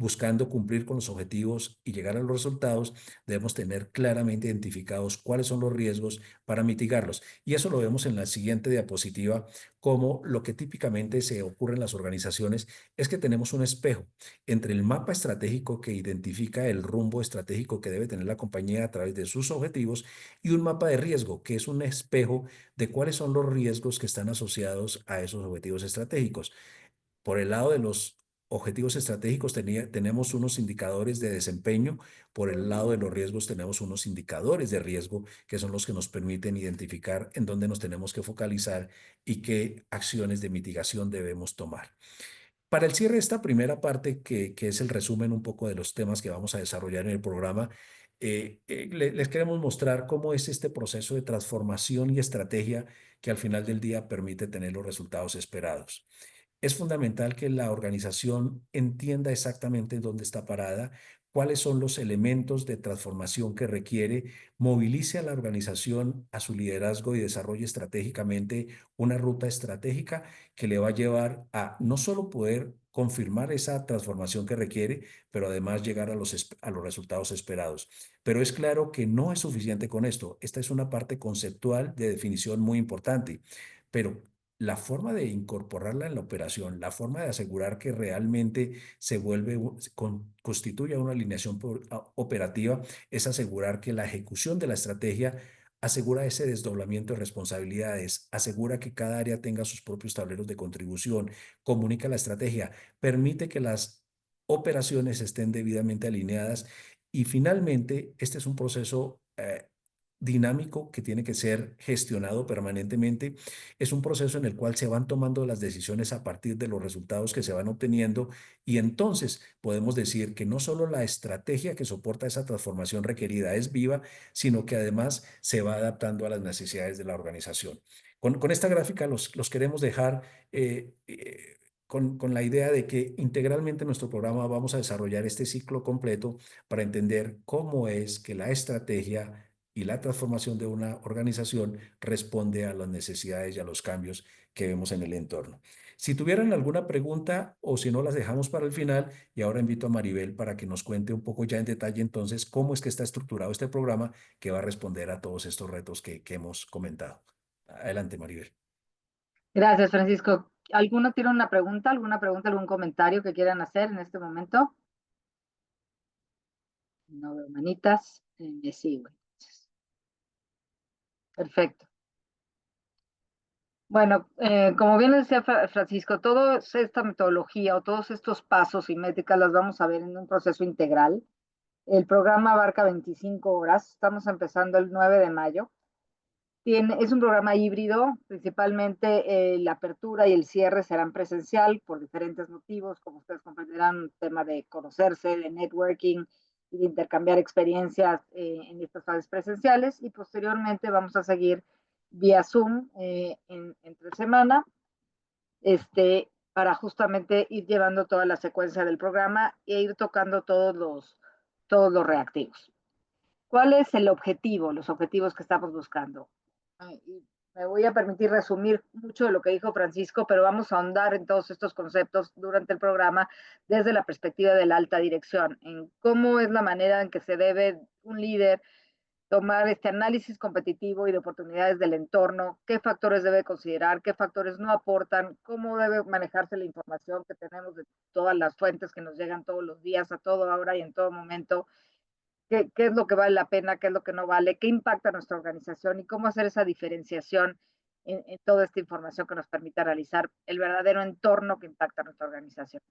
buscando cumplir con los objetivos y llegar a los resultados, debemos tener claramente identificados cuáles son los riesgos para mitigarlos. Y eso lo vemos en la siguiente diapositiva, como lo que típicamente se ocurre en las organizaciones es que tenemos un espejo entre el mapa estratégico que identifica el rumbo estratégico que debe tener la compañía a través de sus objetivos, y un mapa de riesgo que es un espejo de cuáles son los riesgos que están asociados a esos objetivos estratégicos. Por el lado de los objetivos estratégicos tenemos unos indicadores de desempeño, por el lado de los riesgos tenemos unos indicadores de riesgo que son los que nos permiten identificar en dónde nos tenemos que focalizar y qué acciones de mitigación debemos tomar. Para el cierre de esta primera parte, que es el resumen un poco de los temas que vamos a desarrollar en el programa, les queremos mostrar cómo es este proceso de transformación y estrategia que al final del día permite tener los resultados esperados. Es fundamental que la organización entienda exactamente dónde está parada, cuáles son los elementos de transformación que requiere, movilice a la organización a su liderazgo y desarrolle estratégicamente una ruta estratégica que le va a llevar a no solo poder confirmar esa transformación que requiere, pero además llegar a los resultados esperados. Pero es claro que no es suficiente con esto. Esta es una parte conceptual de definición muy importante, pero la forma de incorporarla en la operación, la forma de asegurar que realmente constituya una alineación operativa, es asegurar que la ejecución de la estrategia asegura ese desdoblamiento de responsabilidades, asegura que cada área tenga sus propios tableros de contribución, comunica la estrategia, permite que las operaciones estén debidamente alineadas, y finalmente este es un proceso dinámico que tiene que ser gestionado permanentemente. Es un proceso en el cual se van tomando las decisiones a partir de los resultados que se van obteniendo, y entonces podemos decir que no solo la estrategia que soporta esa transformación requerida es viva, sino que además se va adaptando a las necesidades de la organización. Con esta gráfica los queremos dejar con la idea de que integralmente en nuestro programa vamos a desarrollar este ciclo completo para entender cómo es que la estrategia y la transformación de una organización responde a las necesidades y a los cambios que vemos en el entorno. Si tuvieran alguna pregunta o si no, las dejamos para el final y ahora invito a Maribel para que nos cuente un poco ya en detalle entonces cómo es que está estructurado este programa que va a responder a todos estos retos que hemos comentado. Adelante, Maribel. Gracias, Francisco. ¿Alguno tiene una pregunta, algún comentario que quieran hacer en este momento? No veo manitas. Me sigo. Perfecto. Bueno, como bien decía Francisco, toda esta metodología o todos estos pasos y métricas las vamos a ver en un proceso integral. El programa abarca 25 horas. Estamos empezando el 9 de mayo. Es un programa híbrido, principalmente la apertura y el cierre serán presencial por diferentes motivos, como ustedes comprenderán, un tema de conocerse, de networking y de intercambiar experiencias en estas fases presenciales, y posteriormente vamos a seguir vía Zoom entre semana, para justamente ir llevando toda la secuencia del programa e ir tocando todos los reactivos. ¿Cuál es el objetivo, los objetivos que estamos buscando? Y me voy a permitir resumir mucho de lo que dijo Francisco, pero vamos a ahondar en todos estos conceptos durante el programa desde la perspectiva de la alta dirección, en cómo es la manera en que se debe un líder tomar este análisis competitivo y de oportunidades del entorno, qué factores debe considerar, qué factores no aportan, cómo debe manejarse la información que tenemos de todas las fuentes que nos llegan todos los días, a toda hora y en todo momento. ¿Qué es lo que vale la pena? ¿Qué es lo que no vale? ¿Qué impacta a nuestra organización? Y cómo hacer esa diferenciación en toda esta información que nos permita realizar el verdadero entorno que impacta a nuestra organización.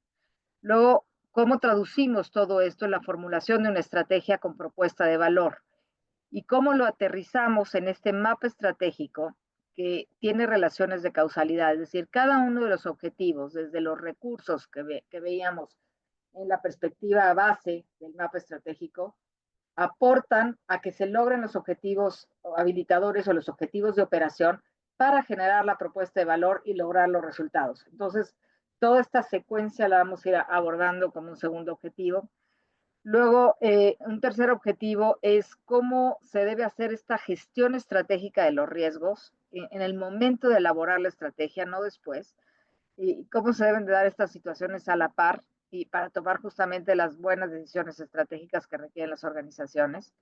Luego, ¿cómo traducimos todo esto en la formulación de una estrategia con propuesta de valor? Y cómo lo aterrizamos en este mapa estratégico que tiene relaciones de causalidad, es decir, cada uno de los objetivos, desde los recursos que veíamos en la perspectiva base del mapa estratégico, aportan a que se logren los objetivos habilitadores o los objetivos de operación para generar la propuesta de valor y lograr los resultados. Entonces, toda esta secuencia la vamos a ir abordando como un segundo objetivo. Luego, un tercer objetivo es cómo se debe hacer esta gestión estratégica de los riesgos en el momento de elaborar la estrategia, no después, y cómo se deben de dar estas situaciones a la par y para tomar justamente las buenas decisiones estratégicas que requieren las organizaciones.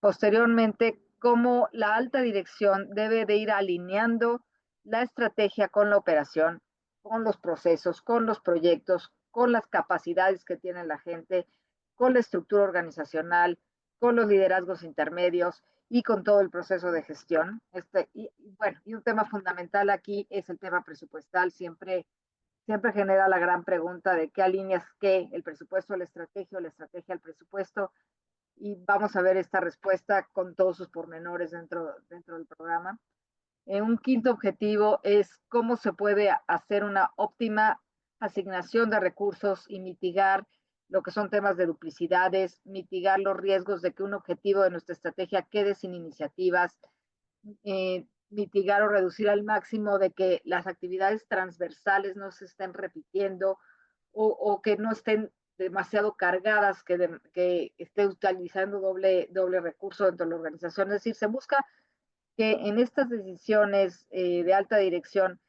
Posteriormente, cómo la alta dirección debe de ir alineando la estrategia con la operación, con los procesos, con los proyectos, con las capacidades que tiene la gente, con la estructura organizacional, con los liderazgos intermedios y con todo el proceso de gestión. Y un tema fundamental aquí es el tema presupuestal. Siempre genera la gran pregunta de qué alineas qué, el presupuesto a la estrategia o la estrategia al presupuesto, y vamos a ver esta respuesta con todos sus pormenores dentro del programa. Un quinto objetivo es cómo se puede hacer una óptima asignación de recursos y mitigar lo que son temas de duplicidades, mitigar los riesgos de que un objetivo de nuestra estrategia quede sin iniciativas, mitigar o reducir al máximo de que las actividades transversales no se estén repitiendo o que no estén demasiado cargadas, que esté utilizando doble recurso dentro de la organización. Es decir, se busca que en estas decisiones de alta dirección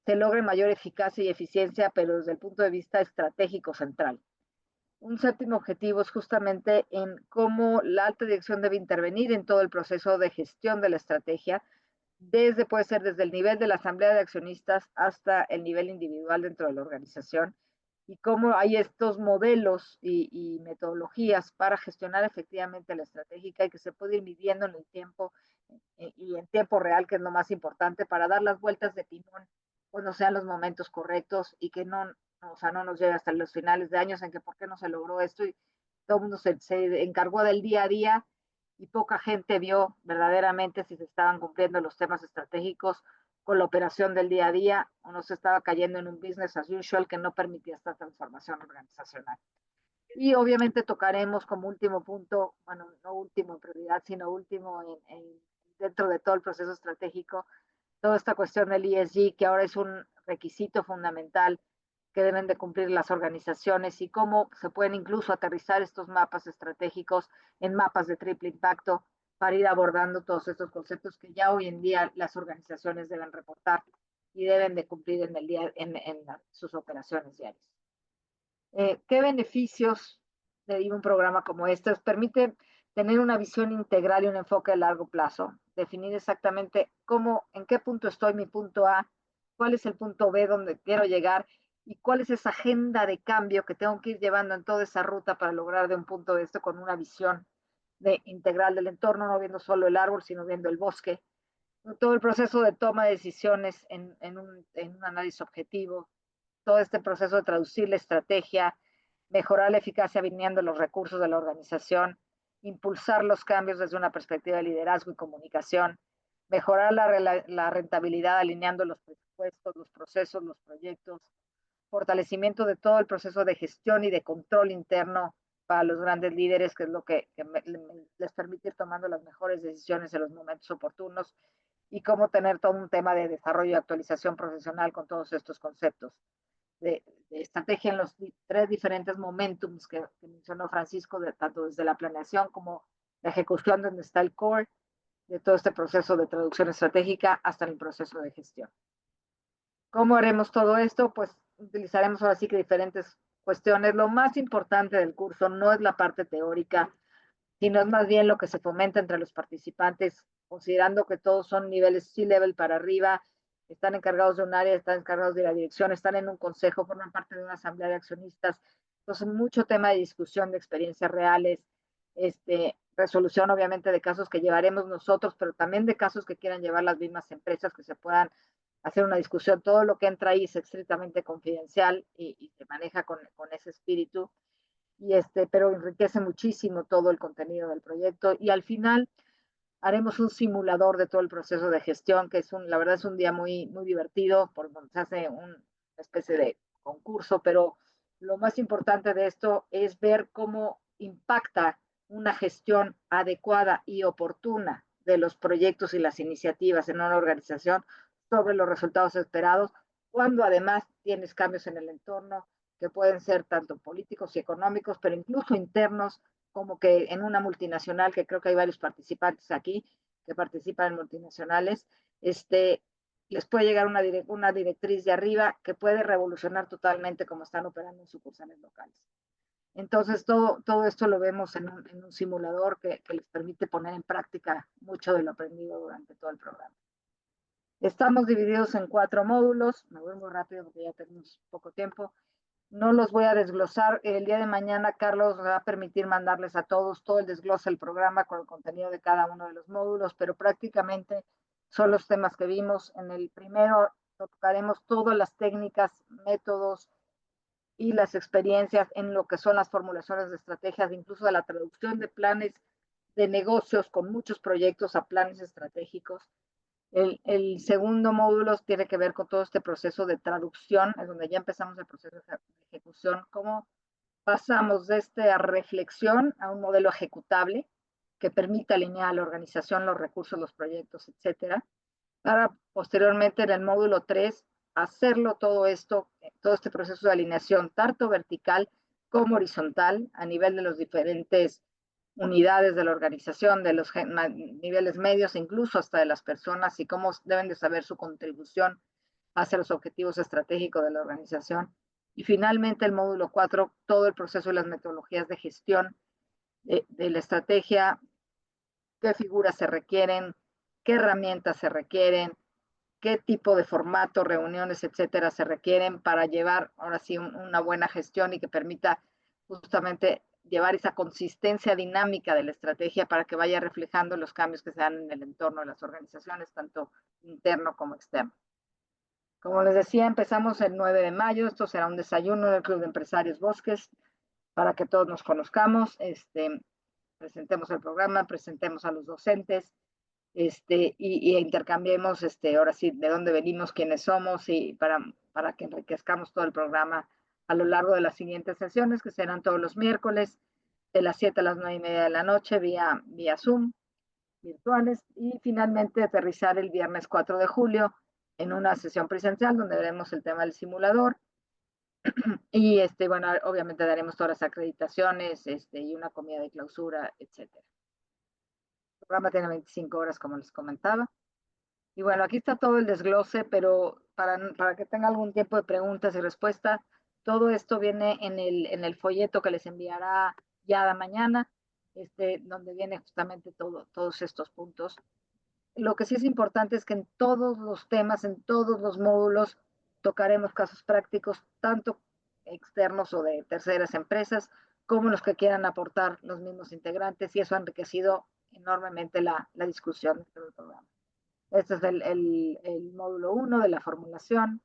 se logre mayor eficacia y eficiencia, pero desde el punto de vista estratégico central. Un séptimo objetivo es justamente en cómo la alta dirección debe intervenir en todo el proceso de gestión de la estrategia, puede ser desde el nivel de la asamblea de accionistas hasta el nivel individual dentro de la organización, y cómo hay estos modelos y metodologías para gestionar efectivamente la estratégica y que se puede ir midiendo en el tiempo y en tiempo real, que es lo más importante, para dar las vueltas de timón cuando sean los momentos correctos y que no nos llegue hasta los finales de años en que por qué no se logró esto y todo el mundo se encargó del día a día y poca gente vio verdaderamente si se estaban cumpliendo los temas estratégicos con la operación del día a día, o no se estaba cayendo en un business as usual que no permitía esta transformación organizacional. Y obviamente tocaremos como último punto, bueno, no último en prioridad, sino último dentro de todo el proceso estratégico, toda esta cuestión del ESG, que ahora es un requisito fundamental que deben de cumplir las organizaciones y cómo se pueden incluso aterrizar estos mapas estratégicos en mapas de triple impacto para ir abordando todos estos conceptos que ya hoy en día las organizaciones deben reportar y deben de cumplir en el día, en sus operaciones diarias. ¿Qué beneficios de un programa como este? Permite tener una visión integral y un enfoque de largo plazo, definir exactamente cómo, en qué punto estoy, mi punto A, cuál es el punto B donde quiero llegar y cuál es esa agenda de cambio que tengo que ir llevando en toda esa ruta para lograr de un punto de esto con una visión integral del entorno, no viendo solo el árbol, sino viendo el bosque. Todo el proceso de toma de decisiones en un análisis objetivo, todo este proceso de traducir la estrategia, mejorar la eficacia alineando los recursos de la organización, impulsar los cambios desde una perspectiva de liderazgo y comunicación, mejorar la rentabilidad alineando los presupuestos, los procesos, los proyectos, fortalecimiento de todo el proceso de gestión y de control interno para los grandes líderes, que es lo que les permite ir tomando las mejores decisiones en los momentos oportunos, y cómo tener todo un tema de desarrollo y actualización profesional con todos estos conceptos de estrategia en los tres diferentes momentums que mencionó Francisco, tanto desde la planeación como la ejecución, donde está el core de todo este proceso de traducción estratégica hasta el proceso de gestión. ¿Cómo haremos todo esto? Pues utilizaremos ahora sí que diferentes cuestiones. Lo más importante del curso no es la parte teórica, sino es más bien lo que se fomenta entre los participantes, considerando que todos son niveles C-level para arriba, están encargados de un área, están encargados de la dirección, están en un consejo, forman parte de una asamblea de accionistas. Entonces, mucho tema de discusión de experiencias reales, resolución obviamente de casos que llevaremos nosotros, pero también de casos que quieran llevar las mismas empresas, que se puedan hacer una discusión. Todo lo que entra ahí es estrictamente confidencial y se maneja con ese espíritu. Pero enriquece muchísimo todo el contenido del proyecto, y al final haremos un simulador de todo el proceso de gestión, que la verdad es un día muy, muy divertido, porque se hace una especie de concurso, pero lo más importante de esto es ver cómo impacta una gestión adecuada y oportuna de los proyectos y las iniciativas en una organización sobre los resultados esperados, cuando además tienes cambios en el entorno, que pueden ser tanto políticos y económicos, pero incluso internos, como que en una multinacional, que creo que hay varios participantes aquí que participan en multinacionales, les puede llegar una directriz de arriba que puede revolucionar totalmente cómo están operando en sucursales locales. Entonces, todo esto lo vemos en un simulador que les permite poner en práctica mucho de lo aprendido durante todo el programa. Estamos divididos en 4 módulos. Me voy muy rápido porque ya tenemos poco tiempo. No los voy a desglosar. El día de mañana Carlos va a permitir mandarles a todos todo el desglose del programa con el contenido de cada uno de los módulos, pero prácticamente son los temas que vimos. En el primero tocaremos todas las técnicas, métodos y las experiencias en lo que son las formulaciones de estrategias, incluso de la traducción de planes de negocios con muchos proyectos a planes estratégicos. El segundo módulo tiene que ver con todo este proceso de traducción, es donde ya empezamos el proceso de ejecución, cómo pasamos de esta reflexión a un modelo ejecutable que permita alinear a la organización los recursos, los proyectos, etcétera, para posteriormente en el módulo 3 hacerlo todo esto, todo este proceso de alineación, tanto vertical como horizontal, a nivel de los diferentes unidades de la organización, de los niveles medios, incluso hasta de las personas, y cómo deben de saber su contribución hacia los objetivos estratégicos de la organización. Y finalmente el módulo 4, todo el proceso de las metodologías de gestión de la estrategia, qué figuras se requieren, qué herramientas se requieren, qué tipo de formato, reuniones, etcétera, se requieren para llevar ahora sí una buena gestión y que permita justamente llevar esa consistencia dinámica de la estrategia para que vaya reflejando los cambios que se dan en el entorno de las organizaciones, tanto interno como externo. Como les decía, empezamos el 9 de mayo. Esto será un desayuno del Club de Empresarios Bosques para que todos nos conozcamos, presentemos el programa, presentemos a los docentes, y intercambiemos, ahora sí, de dónde venimos, quiénes somos, y para que enriquezcamos todo el programa a lo largo de las siguientes sesiones, que serán todos los miércoles, de las 7 a las 9:30 de la noche, vía Zoom, virtuales, y finalmente aterrizar el viernes 4 de julio en una sesión presencial donde veremos el tema del simulador, Y bueno, obviamente daremos todas las acreditaciones y una comida de clausura, etcétera. El programa tiene 25 horas, como les comentaba. Y bueno, aquí está todo el desglose, pero para que tenga algún tiempo de preguntas y respuestas, todo esto viene en el folleto que les enviará ya mañana, donde viene justamente todos estos puntos. Lo que sí es importante es que en todos los temas, en todos los módulos, tocaremos casos prácticos, tanto externos o de terceras empresas, como los que quieran aportar los mismos integrantes, y eso ha enriquecido enormemente la discusión del programa. Este es el módulo 1 de la formulación.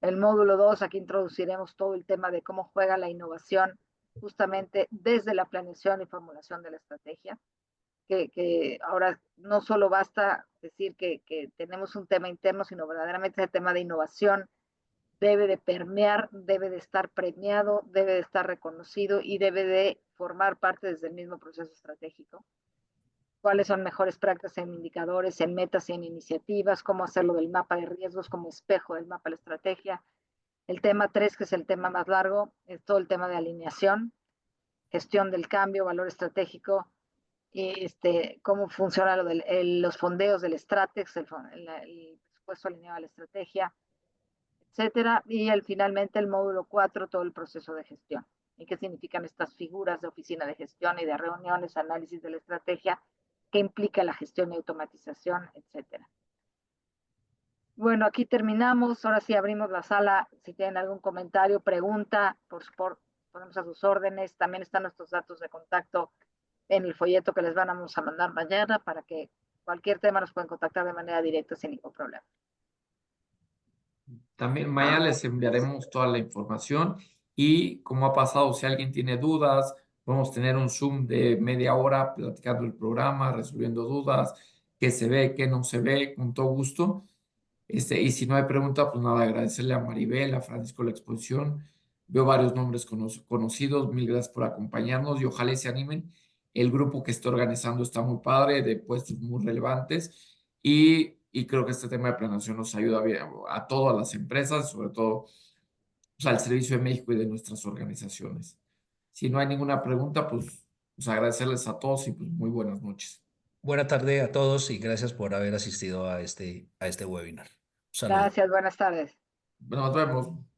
El módulo 2, aquí introduciremos todo el tema de cómo juega la innovación justamente desde la planeación y formulación de la estrategia. Que ahora no solo basta decir que tenemos un tema interno, sino verdaderamente ese tema de innovación debe de permear, debe de estar premiado, debe de estar reconocido y debe de formar parte desde el mismo proceso estratégico. Cuáles son mejores prácticas en indicadores, en metas y en iniciativas, cómo hacerlo del mapa de riesgos como espejo del mapa de la estrategia. El tema 3, que es el tema más largo, es todo el tema de alineación, gestión del cambio, valor estratégico, y cómo funciona los fondeos del Stratex, el presupuesto alineado a la estrategia, etcétera. Y finalmente el módulo 4, todo el proceso de gestión. ¿Y qué significan estas figuras de oficina de gestión y de reuniones, análisis de la estrategia, qué implica la gestión y automatización, etcétera? Bueno, aquí terminamos. Ahora sí abrimos la sala. Si tienen algún comentario, pregunta, ponemos a sus órdenes. También están nuestros datos de contacto en el folleto que les vamos a mandar mañana, para que cualquier tema nos pueden contactar de manera directa sin ningún problema. También mañana les enviaremos toda la información y como ha pasado, si alguien tiene dudas, vamos a tener un Zoom de media hora platicando el programa, resolviendo dudas, qué se ve, qué no se ve, con todo gusto. Y si no hay pregunta, pues nada, agradecerle a Maribel, a Francisco la exposición. Veo varios nombres conocidos. Mil gracias por acompañarnos y ojalá se animen. El grupo que está organizando está muy padre, de puestos muy relevantes. Y creo que este tema de planeación nos ayuda a todas las empresas, sobre todo pues, al servicio de México y de nuestras organizaciones. Si no hay ninguna pregunta, pues agradecerles a todos y pues muy buenas noches. Buena tarde a todos y gracias por haber asistido a este webinar. Un saludo. Gracias, buenas tardes. Bueno, nos vemos.